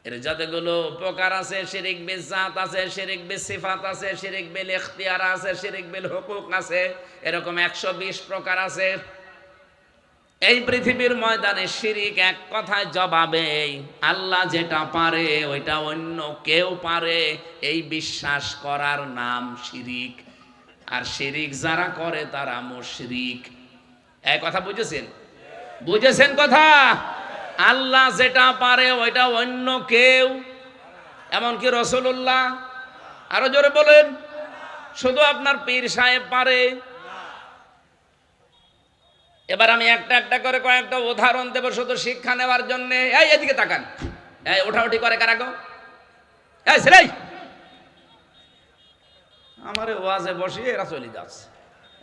এর যতগুলো প্রকার আছে, শিরিক বিল জাত আছে, শিরিক বিল সিফাত আছে, শিরিক বিল ইখতিয়ার আছে, শিরিক বিল হুকুক আছে, এরকম 120 প্রকার আছে। এই পৃথিবীর ময়দানে শিরিক এক কথায় জবাবে, আল্লাহ যেটা পারে ওইটা অন্য কেউ পারে, এই বিশ্বাস করার নাম শিরিক। আর শিরিক যারা করে তারা মুশরিক। এই কথা বুঝেছেন? বুঝেছেন কথা? আল্লাহ যেটা পারে ওইটা অন্য কেউ, এমনকি রাসূলুল্লাহ, আরো জোরে বলেন, শুধু আপনার পীর সাহেব পারে। এবার আমি একটা একটা করে কয়েকটা উদাহরণ দেব শুধু শিক্ষা নেওয়ার জন্য। এই এদিকে তাকান, এই ওঠাউঠি করে কারা গো? এই ছেলে, আমারে ওয়াজে বসিয়ে এরা চলে যাচ্ছে,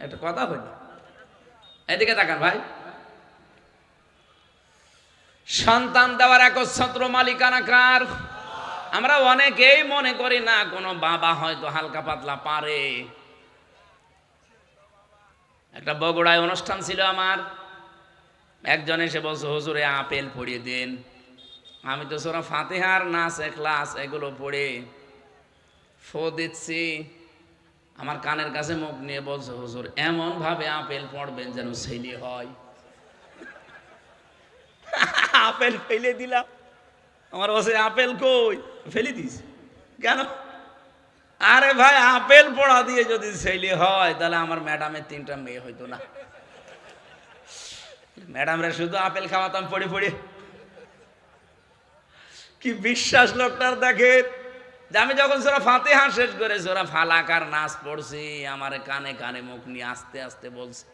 একটা কথা হইল। এদিকে তাকান ভাই। সন্তান দেওয়ার একচ্ছত্র মালিকানা কার? আমরা অনেকেই মনে করি না কোনো বাবা হয়তো হালকা পাতলা পারে। একটা বগুড়ায় অনুষ্ঠান ছিল আমার, একজন এসে বলছে, হুজুরে আপেল পড়িয়ে দেন। আমি তো সূরা ফাতিহার নাস ইখলাস এগুলো পড়ে ফু দিচ্ছি, আমার কানের কাছে মুখ নিয়ে বলছে, হুজুর এমন ভাবে আপেল পড়বেন যেন ছেলে হয়। আপেল ফেলে দিলাম। আমার বসে আপেল কই, ফেলে দিস কেন? আরে ভাই, আপেল পড়া দিয়ে যদি ছেলে হয় তাহলে আমার ম্যাডামের 3টা মেয়ে হইতো না। ম্যাডামরা শুধু আপেল খাওয়াতাম পড়ে পড়ে। কি বিশ্বাস লোকটার দেখেন, যে আমি যখন সূরা ফাতিহা শেষ করে সূরা ফালাক আর নাস পড়ছি, আমার কানে কানে মুখ নিয়ে আস্তে আস্তে বলছে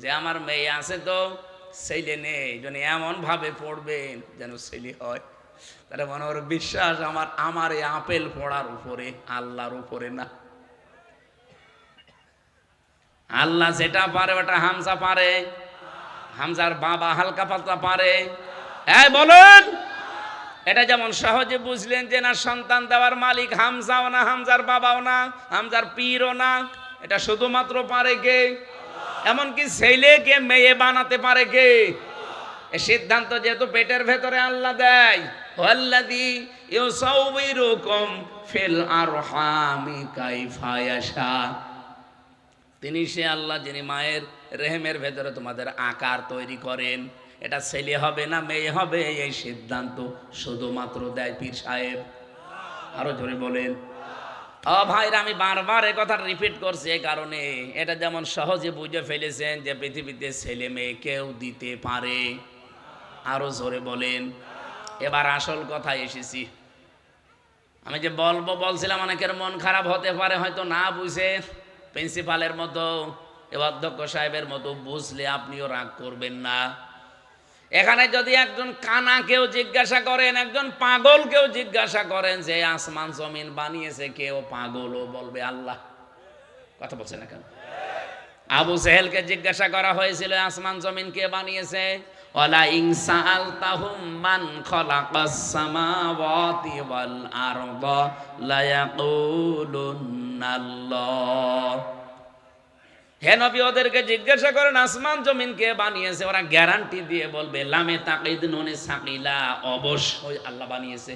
যে আমার মেয়ে আছে তো ছেলে নেই, যেন এমন ভাবে পড়বেন যেন ছেলে হয়। তাহলে মনে ওর বিশ্বাস আমার এই আপেল পড়ার উপরে, আল্লাহর উপরে না। আল্লাহ যেটা পারে ওটা হামজা পারে, হামজার বাবা হালকা পাতলা পারে। এই বলেন, এটা যেমন সহজে বুঝলেন যে না সন্তান দেওয়ার মালিক হামজাও না, হামজার বাবাও না, হামজার পীরও না, এটা শুধুমাত্র পারে কে? এমনকি ছেলেকে মেয়ে বানাতে পারে কে? এই সিদ্ধান্ত যেহেতু পেটের ভেতরে আল্লাহ দেয়, ওয়াল্লাযী ইউসাউবিরুকুম ফিল আরহামি কাইফা ইয়াশা, তিনি সে আল্লাহ যিনি মায়ের রেহেমের ভেতরে তোমাদের আকার তৈরি করেন। এটা ছেলে হবে না মেয়ে হবে এই সিদ্ধান্ত শুধুমাত্র দেয় পীর সাহেব। আরো জোরে বলেন। ও ভাইরা, আমি বারবার এই কথা রিপিট করছি এই কারণে, এটা যেমন সহজে বুঝে ফেলেছেন যে পৃথিবীতে ছেলে মেয়ে কেউ দিতে পারে। আরো জোরে বলেন। এবার আসল কথায় এসেছি। আমি যে বলছিলাম অনেকের মন খারাপ হতে পারে হয়তো না বুঝে, প্রিন্সিপালের মতো, অধ্যক্ষ সাহেবের মতো বুঝলে আপনিও রাগ করবেন না। এখানে যদি একজন কানাকেও জিজ্ঞাসা করেন, একজন পাগলকেও জিজ্ঞাসা করেন যে আসমান জমিন বানিয়েছে কেউ, পাগলও বলবে আল্লাহ। কথা বলছে না কেন? আবু জেহেলকে জিজ্ঞাসা করা হয়েছিল আসমান জমিন কে বানিয়েছে? ওয়ালা ইনসাআলতাহুম মান খালাকাস সামাওয়াতি ওয়াল আরদা লা ইয়াকুলুনাল্লাহ। হে নবী, ওদেরকে জিজ্ঞাসা করেন আসমান জমিন কে বানিয়েছে, ওরা গ্যারান্টি দিয়ে বলবে লামে তাকিদ নুনে সাকিলা, অবশ্যই আল্লাহ বানিয়েছে।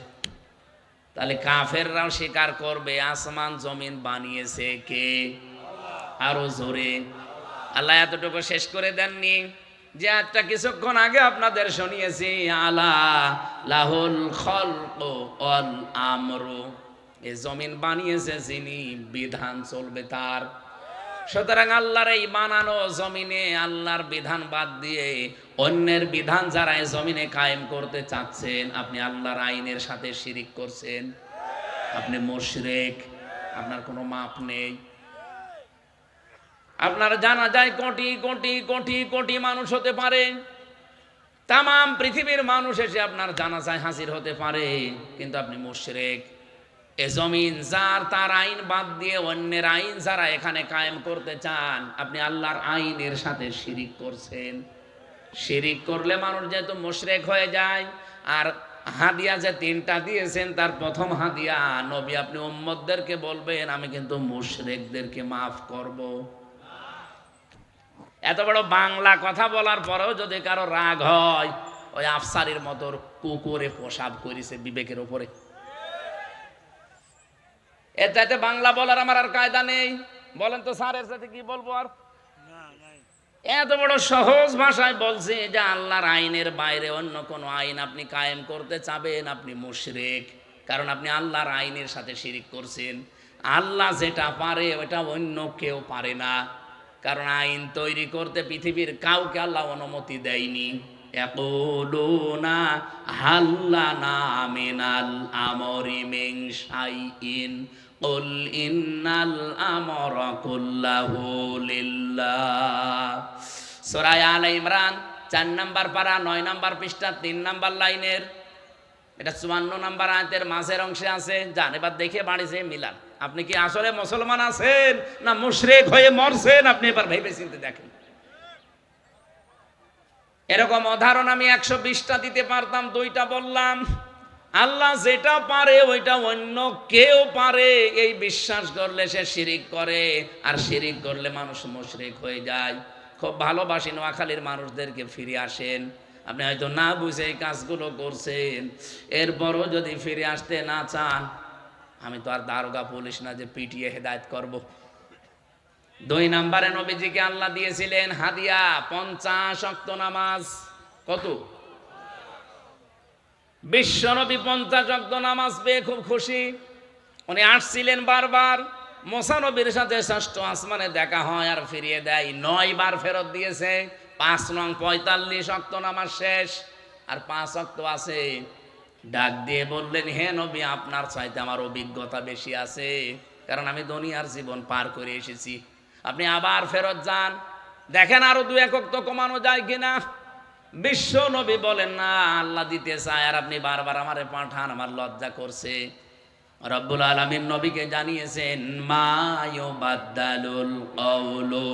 তাহলে কাফেররাও স্বীকার করবে আসমান জমিন বানিয়েছে কে? আরো জোরে। আল্লাহ এতটুকু শেষ করে দেননি যে একটা কিছুক্ষণ আগে আপনাদের শুনিয়েছি, আলা লাহুল খালকু ওয়াল আমরু, এই জমিন বানিয়েছে যিনি, বিধান চলবে তার। সুতরাং আল্লাহর এই বানানো জমিনে আল্লাহর বিধান বাদ দিয়ে অন্যের বিধান যারা এই জমিনে কায়েম করতে চাচ্ছেন, আপনি আল্লাহর আইনের সাথে শিরিক করছেন, আপনি মুশরিক, আপনার কোনো মাপ নেই। আপনার জানা যায় কোটি কোটি কোটি কোটি মানুষ হতে পারে, তাম পৃথিবীর মানুষ এসে আপনার জানাজায় হাজির হতে পারে, কিন্তু আপনি মুশরিক। এ জমিন যার, তার আইন বাদ দিয়ে অন্যের আইন যারা এখানে কায়েম করতে চান, আপনি আল্লাহর আইনের সাথে শিরিক করছেন। শিরিক করলে মানুষ যেহেতু মুশরিক হয়ে যায়। আর হাদিয়া যে 3টা দিয়েছেন, তার প্রথম হাদিয়া নবী আপনি উম্মতদেরকে বলবেন আমি কিন্তু মুশরিকদেরকে মাফ করব। এত বড় বাংলা কথা বলার পরেও যদি কারো রাগ হয়, ওই আফসারির মতো কুকুরে পোশাক করেছে বিবেকের উপরে। এতে বাংলা বলার আমার আর কায়দা নেই। বলেন তো স্যার, এর সাথে কি বলবো আর? এত বড় সহজ ভাষায় বলছে যে আল্লাহর আইনের বাইরে অন্য কোনো আইন আপনি কায়েম করতে চাবেন, আপনি মুশরিক। কারণ আপনি আল্লাহর আইনের সাথে শিরিক করছেন। আল্লাহ যেটা পারে ওটা অন্য কেউ পারে না। কারণ আইন তৈরি করতে পৃথিবীর কাউকে আল্লাহ অনুমতি দেয়নি। ইয়াকুলুনা হাল্লানা মিনাল আমরি মিন শাইইন কুল ইন্নাল আমরা কুল্লাহু লিল্লাহ। সূরা আলে ইমরান 4 নম্বর পারা 9 নম্বর পৃষ্ঠা 3 নম্বর লাইনের, এটা 54 নম্বর আয়াতের মাঝের অংশে আছে। যান এবার দেখে বাড়ি যেয়ে মিলান, আপনি কি আসলে মুসলমান আছেন না মুশরিক হয়ে মরছেন? আপনি এবার ভেবে চিন্তে দেখেন। এরকম উদাহরণ আমি 120টা দিতে পারতাম, 2টা বললাম। আল্লাহ যেটা পারে ওইটা অন্য কেউ পারে, এই বিশ্বাস করলে সে শিরিক করে, আর শিরিক করলে মানুষ মুশরিক হয়ে যায়। খুব ভালোবাসি নোয়াখালীর মানুষদেরকে ফিরে আসেন। আপনি হয়তো না বুঝে এই কাজগুলো করছেন, এরপরও যদি ফিরে আসতে না চান, আমি তো আর দারোগা পুলিশ না যে পিটিয়ে হেদায়েত করব। 2 নম্বরে নবীজিকে আল্লাহ দিয়েছিলেন হাদিয়া 50 ওয়াক্ত নামাজ। কত? বিশ্বনবী 50 ওয়াক্ত নামাজ পেয়ে খুব খুশি। উনি আসছিলেন বারবার, মুসা নবীর সাথে ষষ্ঠ আসমানে দেখা হয় আর ফিরিয়ে দেয়, 9 বার ফেরত দিয়েছে। 5 নং 45 ওয়াক্ত নামাজ শেষ, আর 5 ওয়াক্ত আছে। ডাক দিয়ে বললেন, হে নবী, আপনার চাইতে আমার অভিজ্ঞতা বেশি আছে, কারণ আমি দুনিয়ার জীবন পার করে এসেছি। আপনি আবার ফেরত যান, দেখেন আরো 2 ওয়াক্ত কমানো যায় কিনা। বিশ্ব নবী বলেন, না, আল্লাহ দিতে চায় আর আপনি বারবার আমারে পাঠান, আমার লজ্জা করছে। রব্বুল আলামিন নবীকে জানিয়েছেন, মা ইউবাদদালুল কওলু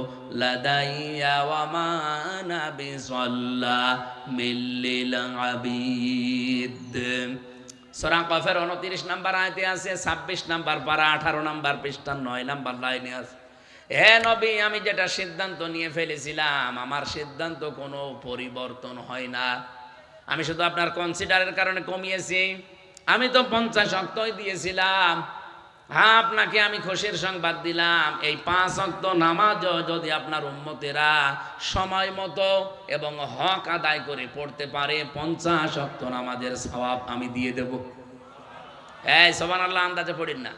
লাদাইয়া ওয়া মা আনা বিযাল্লামিল লিল আবিদ। সূরা কফের 29 নম্বর আয়াতে আছে, 26 নম্বর পারা 18 নম্বর পৃষ্ঠা 9 নম্বর লাইনে আছে, হে নবী, আমি যেটা সিদ্ধান্ত নিয়ে ফেলেছিলাম, আমার সিদ্ধান্ত কোনো পরিবর্তন হয় না। আমি শুধু আপনার কনসিডারের কারণে কমিয়েছি। আমি তো 50 ওয়াক্তই দিয়েছিলাম। হ্যাঁ, আপনাকে আমি খুশির সংবাদ দিলাম, এই 5 ওয়াক্ত নামাজও যদি আপনার উম্মতেরা সময় মতো এবং হক আদায় করে পড়তে পারে, 50 ওয়াক্ত নামাজের সওয়াব আমি দিয়ে দেব। এই সুবহানাল্লাহ, আন্দাজে পড়েন না।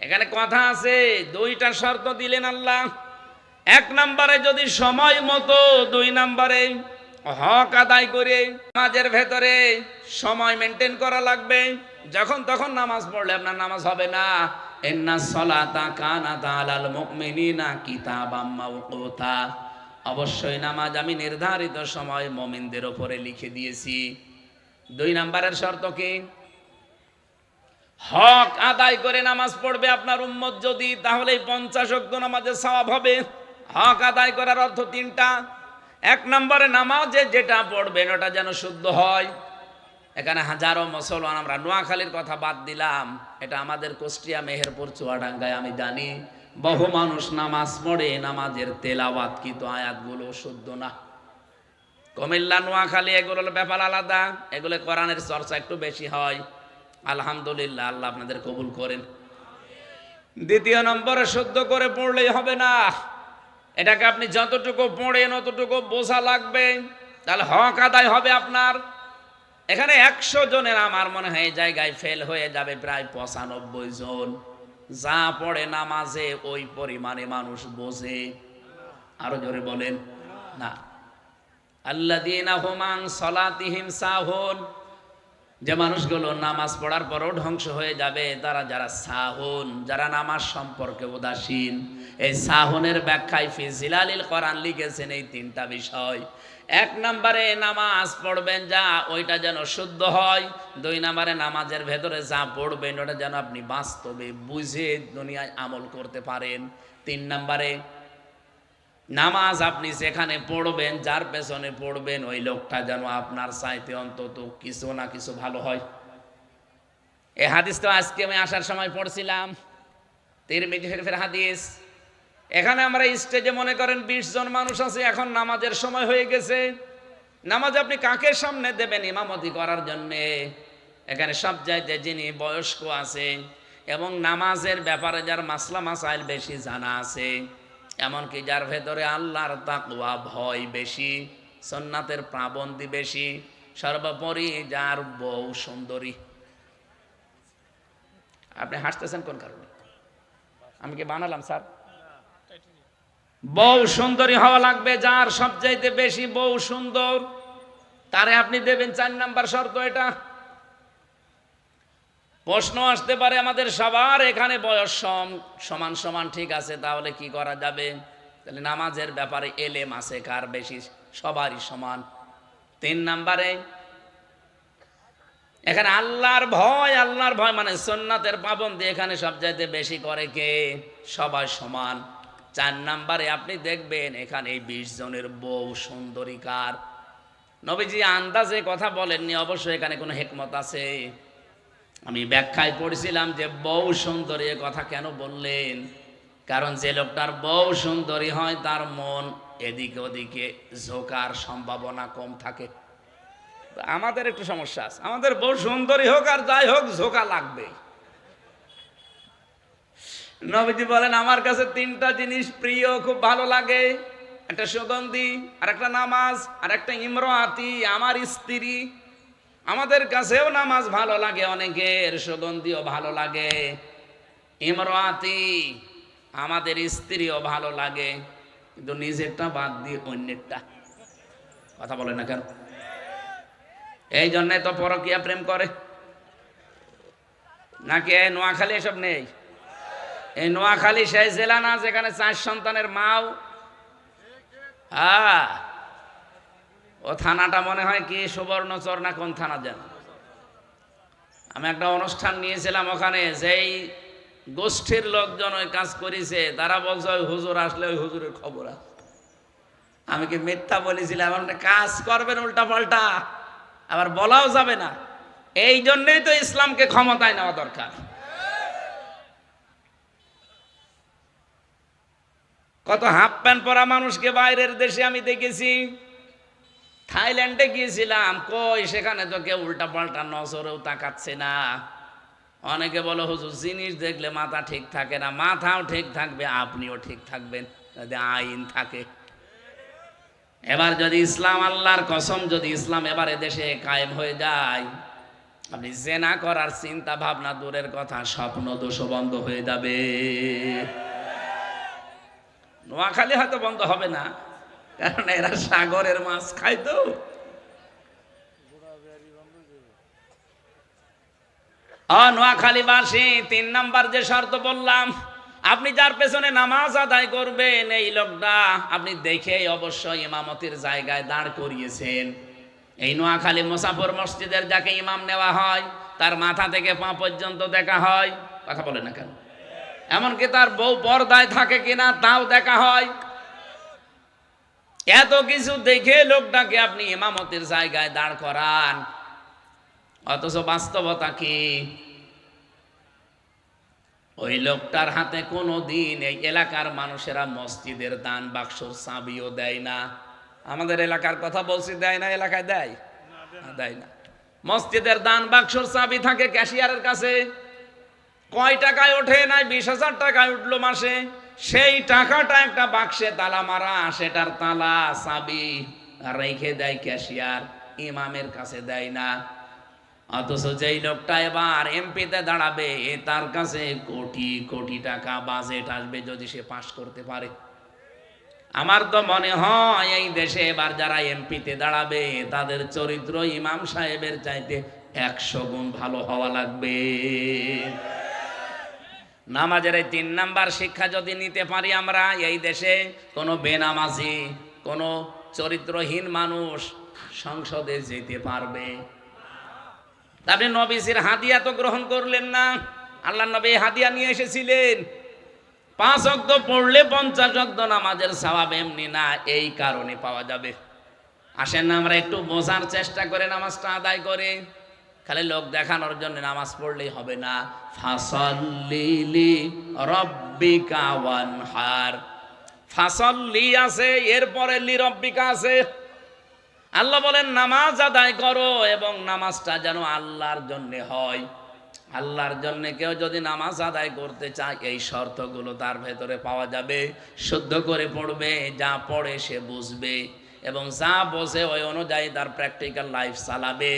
এখানে কথা আছে, 2টা শর্ত দিলেন আল্লাহ। 1 নম্বরে যদি সময় মতো, 2 নম্বরে হক আদায় করে। নামাজের ভেতরে সময় মেনটেন করা লাগবে। যখন তখন নামাজ পড়লে আপনার নামাজ হবে না। ইন্নাস সালাতা কানাত আলাল মুমিনিনা কিতাবাম মাওকুতা, অবশ্যই নামাজ আমি নির্ধারিত সময় মুমিনদের উপরে লিখে দিয়েছি। 2 নম্বরের শর্ত কি? হক আদায় করে নামাজ পড়বে আপনার উম্মত যদি, তাহলে 50 ওয়াক্ত নামাজের সওয়াব হবে। হক আদায় করার অর্থ 3টা। 1 নম্বরে নামাজে যেটা পড়বেন ওটা যেন শুদ্ধ হয়। এখানে হাজারো মুসলমান, আমরা নোয়াখালীর কথা বাদ দিলাম, এটা আমাদের কুষ্টিয়া, মেহেরপুর, চুয়াডাঙ্গায় আমি জানি বহু মানুষ নামাজ পড়ে, নামাজের তেলাওয়াত কিন্তু আয়াতগুলো শুদ্ধ না। কুমিল্লা, নোয়াখালী এগুলোর ব্যাপার আলাদা, এগুলো কোরআনের চর্চা একটু বেশি হয়। আলহামদুলিল্লাহ, আল্লাহ আপনাদের কবুল করেন। 2 নম্বরে শুদ্ধ করে পড়লেই হবে না, এটাকে আপনি যতটুকু পড়েন অতটুকু বোঝা লাগবে, তাহলে হক আদায় হবে আপনার। এখানে 100 জনের আমার মনে হয় এই জায়গায় ফেল হয়ে যাবে প্রায় 95 জন। যা পড়ে নামাজে ওই পরিমাণে মানুষ বোঝে। আরো জোরে বলেন না। আল্লাযীনা হুম আন সালাতিহিম সাহুন, যে মানুষগুলো নামাজ পড়ার পরও ধ্বংস হয়ে যাবে, তারা যারা সাহুন, যারা নামাজ সম্পর্কে উদাসীন। এই সাহুনের ব্যাখ্যায় ফি জিলালিল কোরআন লিখেছেন এই 3টা বিষয়। 1 নম্বরে নামাজ পড়বেন যা, ওইটা যেন শুদ্ধ হয়। 2 নম্বরে নামাজের ভেতরে যা পড়বেন ওটা যেন আপনি বাস্তবে বুঝে দুনিয়ায় আমল করতে পারেন। 3 নম্বরে নামাজ আপনি যেখানে পড়বেন, যার পেছনে পড়বেন, ওই লোকটা যেন আপনার চাইতে অন্তত কিছু না কিছু ভালো হয়। এই হাদিস তো আজকে আমি আসার সময় পড়ছিলাম, তিরমিজি শরীফের হাদিস। এখানে আমরা স্টেজে মনে করেন 20 জন মানুষ আছে, এখন নামাজের সময় হয়ে গেছে। নামাজ আপনি কাকে সামনে দেবেন ইমামতি করার জন্যে? এখানে সব জায়গায় যিনি বয়স্ক আছে এবং নামাজের ব্যাপারে যার মাসলা মাসাইল বেশি জানা আছে, এমনকি যার ভেতরে আল্লাহর তাকওয়া ভয় বেশি, সুন্নাতের পাবন্দি বেশি, সর্বোপরি যার বউ সুন্দরী। আপনি হাসতেছেন কোন কারণে? আমি কি বানালাম স্যার? বউ সুন্দরী হওয়া লাগবে, যার সবচাইতে বেশি বউ সুন্দর তারে আপনি দেবেন। 4 নাম্বার শর্ত এটা। প্রশ্ন আসতে পারে আমাদের সবার, এখানে বয়স সমান সমান ঠিক আছে, তাহলে কি করা যাবে? তাহলে নামাজের ব্যাপারে এলেম আছে কার বেশি? সবারই সমান। 3 নাম্বারে এখানে আল্লাহর ভয় মানে সুন্নাতের পাবন্দি এখানে সবচাইতে বেশি করে কে? সবাই সমান। 4 নাম্বারে আপনি দেখবেন এখানে 20 জনের বউ সুন্দরী কার? নবীজি আন্দাজে কথা বলেননি, অবশ্যই এখানে কোনো হিকমত আছে। আমি ব্যাখ্যায় পড়ছিলাম যে বউ সুন্দরী কথা কেন বললেন, কারণ যে লোকটার বউ সুন্দরী হয় তার মন এদিকে ওদিকে ঝোঁকার সম্ভাবনা কম থাকে। আমাদের একটু সমস্যা আছে, আমাদের বউ সুন্দরী হোক আর যাই হোক ঝোঁকা লাগবে। নবীজি বলেন আমার কাছে 3টা জিনিস প্রিয়, খুব ভালো লাগে। একটা সুগন্ধি, আর একটা নামাজ, আর একটা ইমরাতি, আমার স্ত্রী। আমাদের কাছেও নামাজ ভালো লাগে, অনেকের সুগন্ধিও ভালো লাগে, ইমরাতি আমাদের স্ত্রীও ভালো লাগে, কিন্তু নিজেরটা বাদ দিয়ে অন্যেরটা। কথা বলে না কেন? এই জন্যে তো পরকীয়া প্রেম করে। নাকি এই নোয়াখালী এসব নেই? এই নোয়াখালী সেই জেলা না যেখানে 4 সন্তানের মাও? ও থানাটা মনে হয় কি সুবর্ণচর না কোন থানা যেন। আমি একটা অনুষ্ঠান নিয়েছিলাম, ওখানে যেই গোষ্ঠীর লোকজন ওই কাজ করেছে তারা বলছে ওই হুজুর আসলে ওই হুজুরের খবর আছে। আমি কি মিথ্যা বলেছিলাম? আমার কাজ করবেন উল্টা পাল্টা, আবার বলাও যাবে না। এই জন্যই তো ইসলামকে ক্ষমতায় নেওয়া দরকার। কত হাফ প্যান্ট পরা মানুষকে বাইরের দেশে আমি দেখেছি। থাইল্যান্ডে গিয়েছিলাম, কই সেখানে তো কেউ উল্টা পাল্টা নজরেও তাকাচ্ছে না। অনেকে বলো হুজুর জিনিস দেখলে মাথা ঠিক থাকে না। মাথাও ঠিক থাকবে, আপনিও ঠিক থাকবেন যদি আইন থাকে। এবার যদি ইসলাম, আল্লাহর কসম, যদি ইসলাম এবারে দেশে কায়েম হয়ে যায়, আপনি জেনা করার চিন্তা ভাবনা দূরের কথা, স্বপ্ন দোষ বন্ধ হয়ে যাবে। নোয়াখালী হয়তো বন্ধ হবে না, কারণ এরা সাগরের মাছ খায় তো। নোয়াখালীবাসী 3 নাম্বার যে শর্ত বললাম, আপনি যার পেছনে নামাজ আদায় করবেন এই লোকটা আপনি দেখে অবশ্যই ইমামতির জায়গায় দাঁড় করিয়েছেন। এই নোয়াখালী মুসাফর মসজিদের যাকে ইমাম নেওয়া হয় তার মাথা থেকে পা পর্যন্ত দেখা হয়। কথা বলে না কেন? এমনকি তার বউ পর্দায় থাকে কিনা তাও দেখা হয়। এত কিছু দেখে লোকটাকে আপনি ইমামতির জায়গায় দাঁড় করান, অথচ বাস্তবতা কি? ওই লোকটার হাতে কোনো দিন এই এলাকার মানুষেরা মসজিদের দান বাক্সর চাবিও দেয় না। আমাদের এলাকার কথা বলছি, দেয় না? এলাকায় দেয়? দেয় না। মসজিদের দান বাক্সর চাবি থাকে ক্যাশিয়ারের কাছে। কয় টাকায় ওঠে? নাই 20,000 টাকায় উঠলো মাসে। সেই টাকাটা একটা বাক্সে তালা মারা, সেটার তালা চাবি রেখে দেয় ক্যাশিয়ার, ইমামের কাছে দেয় না। অথচ যেই লোকটা এবার এমপিতে দাঁড়াবে তার কাছে কোটি কোটি টাকা বাজেট আসবে যদি সে পাশ করতে পারে। আমার তো মনে হয় এই দেশে এবার যারা এমপিতে দাঁড়াবে তাদের চরিত্র ইমাম সাহেবের চাইতে 100 গুণ ভালো হওয়া লাগবে। নামাজের এই 3 নাম্বার শিক্ষা যদি নিতে পারি আমরা, এই দেশে কোনো বেনামাজি, কোনো চরিত্রহীন মানুষ সংসদে যেতে পারবে। আপনি নবীজির হাদিয়া তো গ্রহণ করলেন না। আল্লাহ নবী হাদিয়া নিয়ে এসেছিলেন। 5 ওয়াক্ত পড়লে 50 ওয়াক্ত নামাজের সওয়াব এমনি না, এই কারণে পাওয়া যাবে। আসেন না আমরা একটু বোঝার চেষ্টা করে নামাজটা আদায় করে। খালি লোক দেখানোর জন্য নামাজ পড়লেই হবে না। ফাসাল্লি লিরাব্বিকা ওয়ানহার, ফাসাল্লি আছে, এরপরে লিরাব্বিকা আছে। আল্লাহ বলেন নামাজ আদায় করো এবং নামাজটা যেন আল্লাহর জন্য হয়। আল্লাহর জন্য কেউ যদি নামাজ আদায় করতে চায় এই শর্তগুলো তার ভেতরে পাওয়া যাবে। শুদ্ধ করে পড়বে, যা পড়ে সে বুঝবে এবং যা বোঝে ওই অনুযায়ী তার প্র্যাকটিক্যাল লাইফ চালাবে।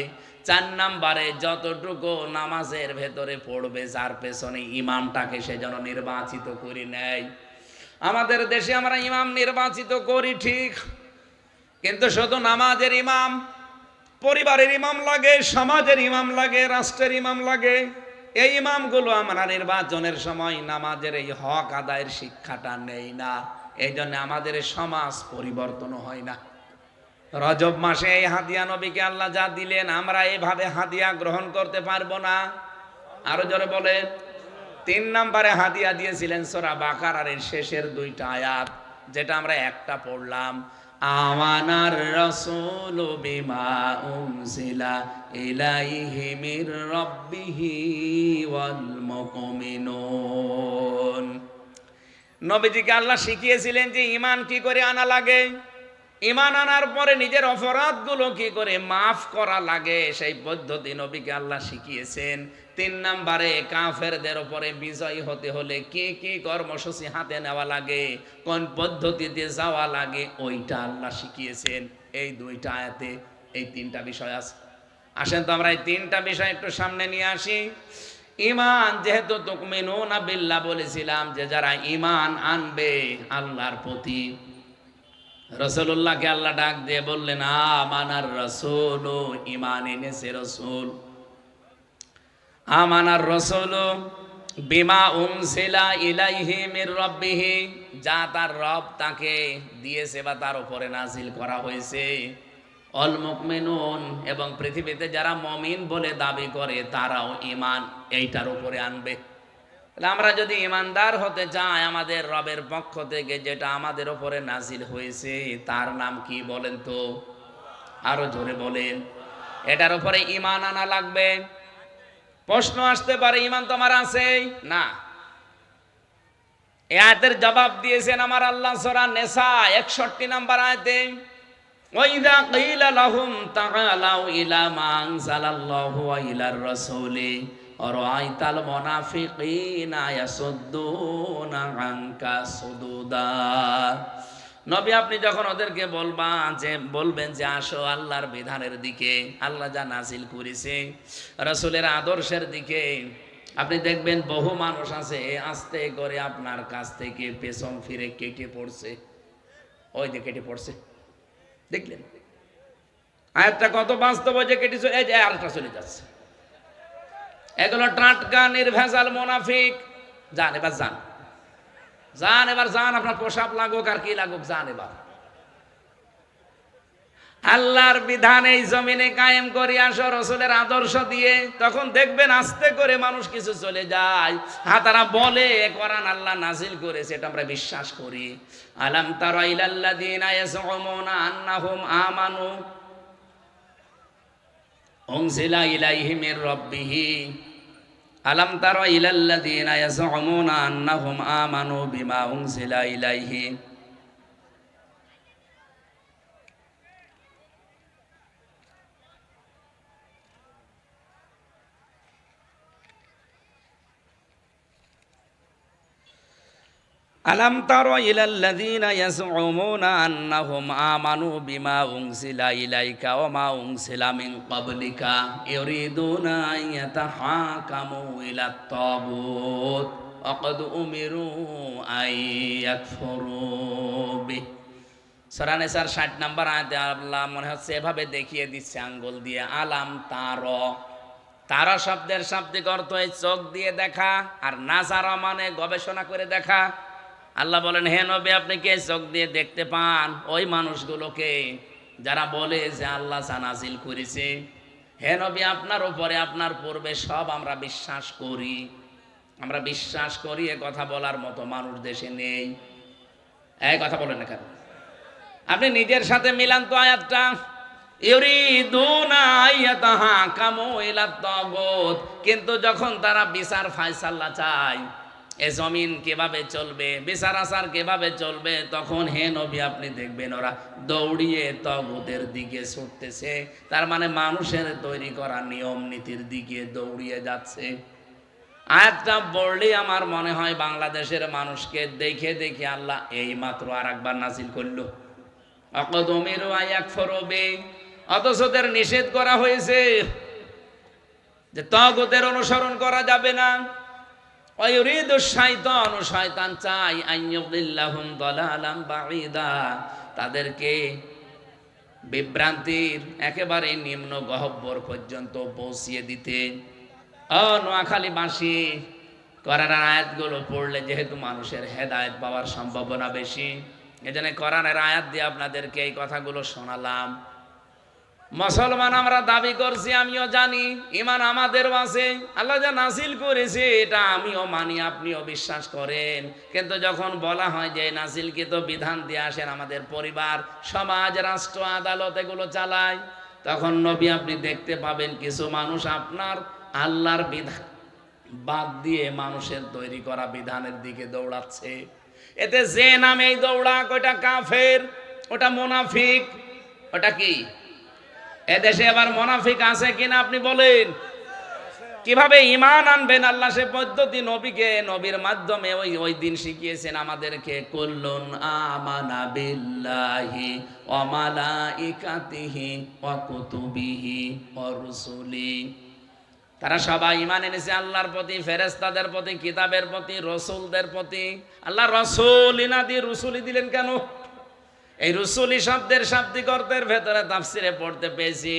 4 নাম্বারে যতটুকু নামাজের ভেতরে পড়বে যার পেছনে ইমামটাকে সে যেন নির্বাচিত করে নেয়। আমাদের দেশে আমরা ইমাম নির্বাচিত করি ঠিক, কিন্তু শুধু নামাজের ইমাম, পরিবারের ইমাম লাগে, সমাজের ইমাম লাগে, রাষ্ট্রের ইমাম লাগে। এই ইমামগুলো আমরা নির্বাচনের সময় নামাজের এই হক আদায়ের শিক্ষাটা নেই না। এই জন্য আমাদের সমাজ পরিবর্তন হয় না। রজব মাসে এই হাদিয়া নবীকে আল্লাহ যা দিলেন আমরা এভাবে হাদিয়া গ্রহণ করতে পারবো না। আরো জোরে বলে। 3 নাম্বারে হাদিয়া দিয়েছিলেন সূরা বাকারার শেষের 2টা আয়াত, যেটা আমরা একটা পড়লাম। আমানার রাসূলু বিমা উনজিলা ইলাইহি মির রাব্বিহি ওয়াল মুমিনুন। নবীজিকে আল্লাহ শিখিয়েছিলেন যে ঈমান কি করে আনা লাগে, ঈমান আনার পরে নিজের অপরাধগুলো কি করে মাফ করা লাগে, সেই পদ্ধতি নবীকে আল্লাহ শিখিয়েছেন। 3 নাম্বারে কাফেরদের উপরে বিজয় হতে হলে কি কি কর্মসূচি হাতে নেওয়া লাগে, কোন পদ্ধতিতে যাওয়া লাগে, ওইটা আল্লাহ শিখিয়েছেন। এই 2টা আয়াতে এই 3টা বিষয় আছে। আসেন তো আমরা এই তিনটা বিষয় একটু সামনে নিয়ে আসি। ঈমান, যেহেতু তুকমিনুনা বিল্লাহ বলেছিলাম, যে যারা ঈমান আনবে আল্লাহর প্রতি, রাসূলুল্লাহকে আল্লাহ ডাক দিয়ে বললেন আমানার রাসূল, ঈমান এনেছে রাসূল। আমানার রাসূল বিমা উনজিলা ইলাইহি মির রাব্বিহি, যা তার রব তাকে দিয়েছে বা তার উপরে নাজিল করা হয়েছে। অল মুমিনুন, এবং পৃথিবীতে যারা মুমিন বলে দাবি করে তারাও ঈমান এইটার উপরে আনবে। তাহলে আমরা যদি ঈমানদার হতে চাই, আমাদের রবের পক্ষ থেকে যেটা আমাদের উপরে নাজিল হয়েছে তার নাম কি বলেন তো? আরো জোরে বলেন। এটার উপরে ঈমান আনা লাগবে। প্রশ্ন আসতে পারে, ঈমান তো আমার আছে না। এই আয়াতের জবাব দিয়েছেন আমার আল্লাহ সূরা নিসা 61 নম্বর আয়াতে, ওয়াইদা কিলা লাহুম তাআলাউ ইলা মা আনজালাল্লাহু ওয়া ইলার রাসূলি আরাআইতাল মুনাফিকিনা ইয়াসুদ্দুনা আনকা সুদুদা। নবী, আপনি যখন ওদেরকে বলবেন যে আসো আল্লাহর বিধানের দিকে, আল্লাহ যা নাজিল করেছে, রাসূলের আদর্শের দিকে, আপনি দেখবেন বহু মানুষ আছে আস্তে করে আপনার কাছ থেকে পেছন ফিরে কেটে পড়ছে। ওই যে কেটে পড়ছে, দেখলেন? আয়াতটা কত বাস্তব, যে কেটে এই যে আরেকটা চলে যাচ্ছে। এগুলো টাটকা নির্ভেজাল মুনাফিক। যান এবার যান, যান এবার যান, আপনার পোশাক লাগুক আর কি লাগুক, যান এবার। আল্লাহর বিধান এই জমিনে কায়েম করি আসো রাসূলের আদর্শ দিয়ে, তখন দেখবেন আস্তে করে মানুষ কিছু চলে যায়। হ্যাঁ, তারা বলে কোরআন আল্লাহ নাজিল করেছে, এটা আমরা বিশ্বাস করি। আলাম তারা ইলাল্লাযীনা ইয়াজউমুনা আন্নাহুম আমানু উনজিলা ইলাইহি মির রাব্বিহি, আলাম তারা ইলাল্লাযীনা ইয়াজউমুনা আন্নাহুম আমানু বিমা উনজিলা ইলাইহি। আলাম তারা ইলাল্লাযীনা ইয়াজউমুনা আন্নাহুম আমানু বিমা উনজিলা ইলাইকা ওয়া মা উনজিলা মিন ক্বাবলিকা ইউরিদুনা আন ইয়াতাহাকামু ইলাত তাগুত ওয়া ক্বাদ উমিরু আন ইয়াকফুরু বিহি। সূরা নিসার 60 নম্বর আয়াতে আল্লাহ মনে হচ্ছে এভাবে দেখিয়ে দিচ্ছে আঙ্গুল দিয়ে, আলাম তারা। তারা শব্দের শাব্দিক অর্থ এই চোখ দিয়ে দেখা, আর নাজারা মানে গবেষণা করে দেখা। আল্লাহ বলেন, হে নবী, আপনি কে চোখ দিয়ে দেখতে পান ওই মানুষগুলোকে যারা বলে যে আল্লাহ নাজিল করেছে। হে নবী, আপনার উপরে আপনার পূর্বে সব আমরা বিশ্বাস করি। আমরা বিশ্বাস করি এ কথা বলার মতো মানুষ দেশে নেই। এই কথা বলেন না কেন? আপনি নিজের সাথে মিলান তো আয়াতটা। ইউরিদুনা আইয়াতাহাকামু ইলাত তাগুত, কিন্তু যখন তারা বিচার ফায়সালা চায়, এ জমিন কিভাবে চলবে, বিচার আচার কিভাবে চলবে, তখন হে নবী আপনি দেখবেন ওরা দৌড়িয়ে তাগুতের দিকে ছুটতেছে। তার মানে মানুষের তৈরি করা নিয়ম নীতির দিকে দৌড়িয়ে যাচ্ছে। আয়াতটা পড়লেই আমার মনে হয় বাংলাদেশের মানুষকে দেখে দেখে আল্লাহ এই মাত্র আর একবার নাজিল করলো, ওয়াকাদ উমিরু আন ইয়াকফুরু বিহি। অথচ ওদের নিষেধ করা হয়েছে যে তাগুতের অনুসরণ করা যাবে না। ওয়ায়ুরিদু শাইতানু, শয়তান চায় আন ইউদিল্লাহুম দালালান বাঈদা, তাদেরকে বিভ্রান্তির একেবারে নিম্ন গহ্বর পর্যন্ত পৌঁছিয়ে দিতে। নোয়াখালীবাসী কোরআনের আয়াতগুলো পড়লে যেহেতু মানুষের হেদায়েত পাওয়ার সম্ভাবনা বেশি, এজন্য কোরআনের আয়াত দিয়ে আপনাদেরকে এই কথাগুলো শোনালাম। মুসলমান আমরা দাবি করছি, আমিও জানি, ঈমান আমাদেরও আছে, আল্লাহ যা নাজিল করেছে এটা আমিও মানি, আপনিও বিশ্বাস করেন। কিন্তু যখন বলা হয় যে নাজিলকৃত বিধান দিয়ে আসেন আমাদের পরিবার, সমাজ, রাষ্ট্র, আদালত এগুলো চালায়, তখন নবী আপনি দেখতে পাবেন কিছু মানুষ আপনার আল্লাহর বিধান বাদ দিয়ে মানুষের তৈরি করা বিধানের দিকে দৌড়াচ্ছে। এতে যে নামেই দৌড়াক, ওটা কাফের, ওটা মুনাফিক। ওটা কি? এদেশে আবার মুনাফিক আছে কিনা আপনি বলেন? কিভাবে ঈমান আনবেন আল্লাহ সে পদ্ধতি নবীকে নবীর মাধ্যমে ওই দিন শিখিয়েছেন আমাদেরকে। কুল্লুন আমানা বিল্লাহি ওয়া মালাইকাতিহি ওয়া কুতুবিহি ওয়া রুসুলি। তারা সবাই ঈমান এনেছে আল্লাহর প্রতি, ফেরেশতাদের প্রতি, কিতাবের প্রতি, রসুলদের প্রতি। আল্লাহ রসুলি না দিয়ে রুসুলি দিলেন কেন? এই রুসুলি শব্দের শাব্দিক অর্থের ভেতরে তাফসিরে পড়তে পেয়েছি,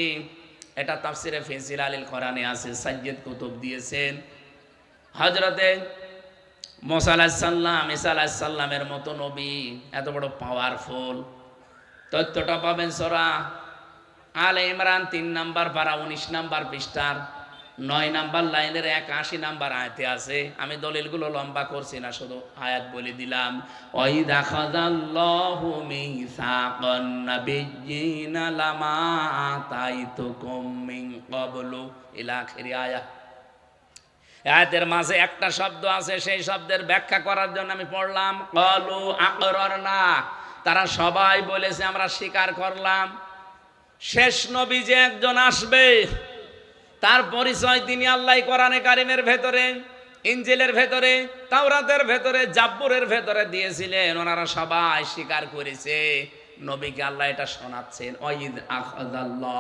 এটা তাফসিরে ফিসিল আলিল কোরআনে আছে, সাইয়্যিদ কুতুব দিয়েছেন। হযরতে মুসা আলাইহিস সালাম, ঈসা আলাইহিস সালামের মতো নবী, এত বড় পাওয়ারফুল। তথ্যটা পাবেন সূরা আলে ইমরান ৩ নাম্বার পারা ১৯ নাম্বার পৃষ্ঠার ৯ নাম্বার লাইনের ৮১ নাম্বার আয়াতে আছে। আমি দলিলগুলো লম্বা করছি না, শুধু আয়াত বলে দিলাম। ওয়াইদা খাযাল্লাহু মিসাকান নাবিয়্যিনা লামা আতাইতুকুম মিন ক্বাবলু ইলা আখিরি আয়াত। আয়াতের মাঝে একটা শব্দ আছে, সেই শব্দের ব্যাখ্যা করার জন্য আমি পড়লাম ক্বালু আকরারনা। তারা সবাই বলেছে আমরা স্বীকার করলাম। শেষ নবী যে একজন আসবে, তার পরিচয় তিনি আল্লাহ কোরআনে কারিমের ভেতরে, ইনজিলের ভেতরে, তাওরাতের ভেতরে, জাব্বুরের ভেতরে দিয়েছিলেন। ওনারা সবাই স্বীকার করেছে। নবীকে আল্লাহ এটা শোনাচ্ছেন। ওয়াইদ আখাযাল্লাহ,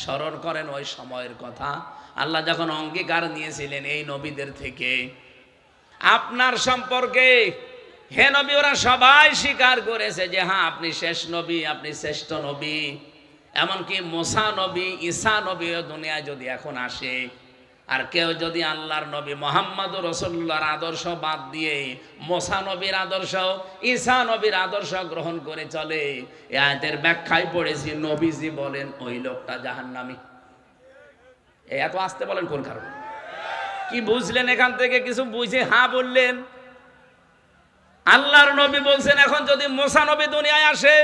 স্মরণ করেন ওই সময়ের কথা, আল্লাহ যখন অঙ্গীকার নিয়েছিলেন এই নবীদের থেকে আপনার সম্পর্কে। হে নবী, ওরা সবাই স্বীকার করেছে যে হ্যাঁ আপনি শেষ নবী, আপনি শ্রেষ্ঠ নবী। এমনকি মুসা নবী, ঈসা নবীও দুনিয়ায় যদি এখন আসে, আর কেউ যদি আল্লাহর নবী মুহাম্মদুর রাসূলুল্লাহর আদর্শ বাদ দিয়ে মুসা নবীর আদর্শ, ঈসা নবীর আদর্শ গ্রহণ করে চলে, এই আয়াতের ব্যাখ্যায় পড়েছি নবীজি বলেন ওই লোকটা জাহান্নামী। এত আসতে বলেন কোন কারণে? কি বুঝলেন এখান থেকে? কিছু বুঝে হ্যাঁ বললেন। আল্লাহর নবী বলছেন এখন যদি মুসা নবী দুনিয়ায় আসে,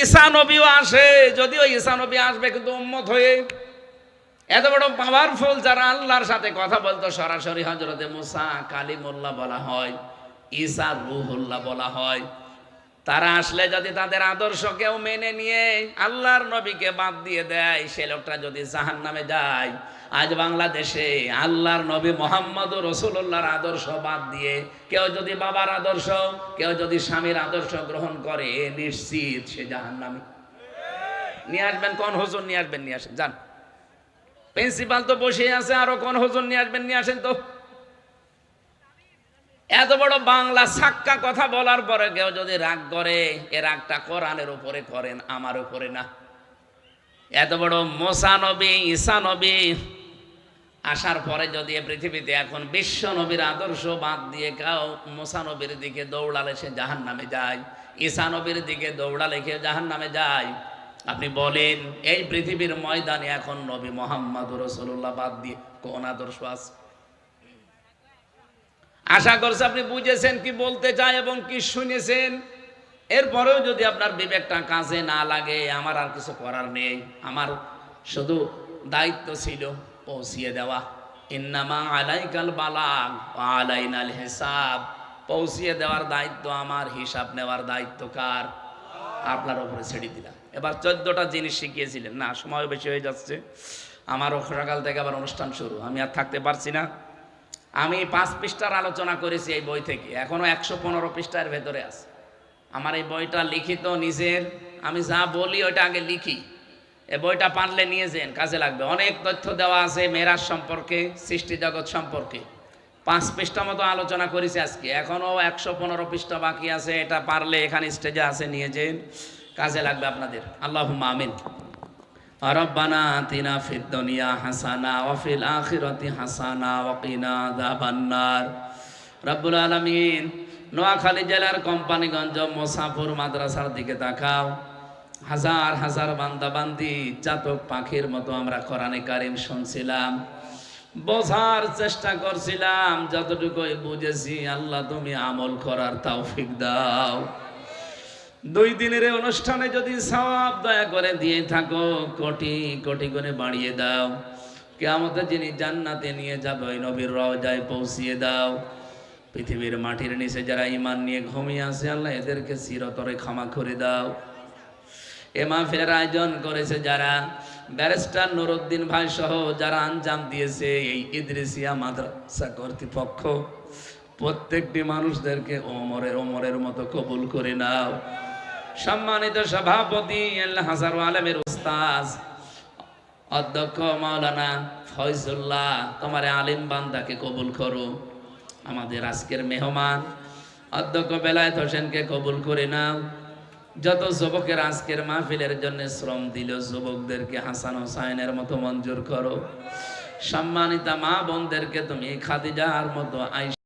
ঈসা নবীও আসে, যদিও ঈসা নবী আসবে কিন্তু উম্মত হয়ে। এত বড় পাওয়ারফুল যারা আল্লাহর সাথে কথা বলতো সরাসরি, হযরতে মুসা কালিমুল্লাহ বলা হয়, ঈসা রূহুল্লাহ বলা হয়। তারা আসলে যদি তাদের আদর্শ কেউ মেনে নিয়ে আল্লাহর নবীকে বাদ দিয়ে দেয়, সে লোকটা যদি জাহান্নামে যায়। আজ বাংলাদেশে আল্লাহর নবী মুহাম্মদুর রাসূলুল্লাহর আদর্শ বাদ দিয়ে কেউ যদি বাবার আদর্শ, কেউ যদি স্বামীর আদর্শ গ্রহণ করে, নিশ্চিত সে জাহান্নামী। নিয়ে আসবেন কোন হুজুর? নিয়ে আসবেন, নিয়ে আসেন, যান। প্রিন্সিপাল তো বসে আছে, আরো কোন হুজুর নিয়ে আসবেন? নিয়ে আসেন তো। এত বড় বাংলা সাক্কা কথা বলার পরে কেউ যদি রাগ করে, এ রাগটা কোরআনের উপরে করেন, আমার উপরে না। এত বড় মুসা নবী, ঈসা নবী আসার পরে যদি পৃথিবীতে এখন বিশ্ব নবীর আদর্শ বাদ দিয়ে কেউ মুসা নবীর দিকে দৌড়ালে সে জাহান্নামে যায়, ঈসা নবীর দিকে দৌড়ালে কেউ জাহান্নামে যায়। আপনি বলেন এই পৃথিবীর ময়দানে এখন নবী মুহাম্মদুর রাসূলুল্লাহ বাদ দিয়ে কোন আদর্শ আছে? আশা করছি আপনি বুঝেছেন কি বলতে চায় এবং কি শুনেছেন। এরপরেও যদি আপনার বিবেকটা কাজে না লাগে, আমার আর কিছু করার নেই। আমার শুধু দায়িত্ব ছিল পৌঁছিয়ে দেওয়া। ইন্নামা আলাইকাল বালাগ ওয়া আলাইনাল হিসাব। পৌঁছিয়ে দেওয়ার দায়িত্ব আমার, হিসাব নেওয়ার দায়িত্ব কার? আপনার উপরে ছেড়ে দিলাম। এবার 14টা জিনিস শিখিয়েছিলেন না, সময় বেশি হয়ে যাচ্ছে। আমারও সকাল থেকে আবার অনুষ্ঠান শুরু, আমি আর থাকতে পারছি না। আমি 5 পৃষ্ঠার আলোচনা করেছি এই বই থেকে, এখনো 115 পৃষ্ঠার ভেতরে আছে। আমার এই বইটা লিখিত নিজের, আমি যা বলি ওইটা আগে লিখি। এই বইটা পারলে নিয়ে যান, কাজে লাগবে। অনেক তথ্য দেওয়া আছে মেরাজ সম্পর্কে, সৃষ্টি জগৎ সম্পর্কে। 5 পৃষ্ঠা মতো আলোচনা করেছি আজকে, এখনো 115 পৃষ্ঠা বাকি আছে। এটা পারলে এখানে স্টেজে আছে, নিয়ে যান, কাজে লাগবে আপনাদের। আল্লাহুম্মা আমিন। রব্বানা আতিনা ফিদ দুনিয়া হাসানা ওয়া ফিল আখিরাতি হাসানা ওয়া কিনা আযাবান্নার। রব্বুল আলামিন, নোয়াখালী জেলার কোম্পানিগঞ্জ মোসাফুর মাদ্রাসার দিকে তাকাও। হাজার হাজার বান্দা বান্দি চাতক পাখির মতো আমরা কোরআনে কারীম শুনছিলাম, বোঝার চেষ্টা করছিলাম। যতটুকুই বুঝেছি আল্লাহ তুমি আমল করার তৌফিক দাও। 2 দিনের এই অনুষ্ঠানে যদি সওয়াব দয়া করে দিয়ে থাকো, কোটি কোটি করে বাড়িয়ে দাও। কিয়ামতে যিনি জান্নাতে নিয়ে যাবে ওই নবীর রওজায় পৌঁছিয়ে দাও। পৃথিবীর মাটির নিচে যারা ঈমান নিয়ে ঘুমিয়ে আছে, আল্লাহ এদেরকে চিরতরে ক্ষমা করে দাও। এ মাহফিলের আয়োজন করেছে যারা, ব্যারিস্টার নুরুদ্দিন ভাই সহ যারা আঞ্জাম দিয়েছে এই ইদ্রিসিয়া মাদ্রাসা কর্তৃপক্ষ, প্রত্যেকটি মানুষদেরকে ওমরের মতো কবুল করে নাও। সম্মানিত সভাপতি হাসান আলমের উস্তাজ অধ্যক্ষ মাওলানা ফয়জুল্লাহ, তোমার আলিম বান্দাকে কবুল করো। আমাদের আজকের মেহমান অধ্যক্ষ বেলায়েত হোসেনকে কবুল করে নাও। যত যুবকের আজকের মাহফিলের জন্য শ্রম দিল, যুবকদেরকে হাসান হোসাইনের মতো মঞ্জুর করো। সম্মানিতা মা বোনদেরকে তুমি খাদিজার মতো আয়েশা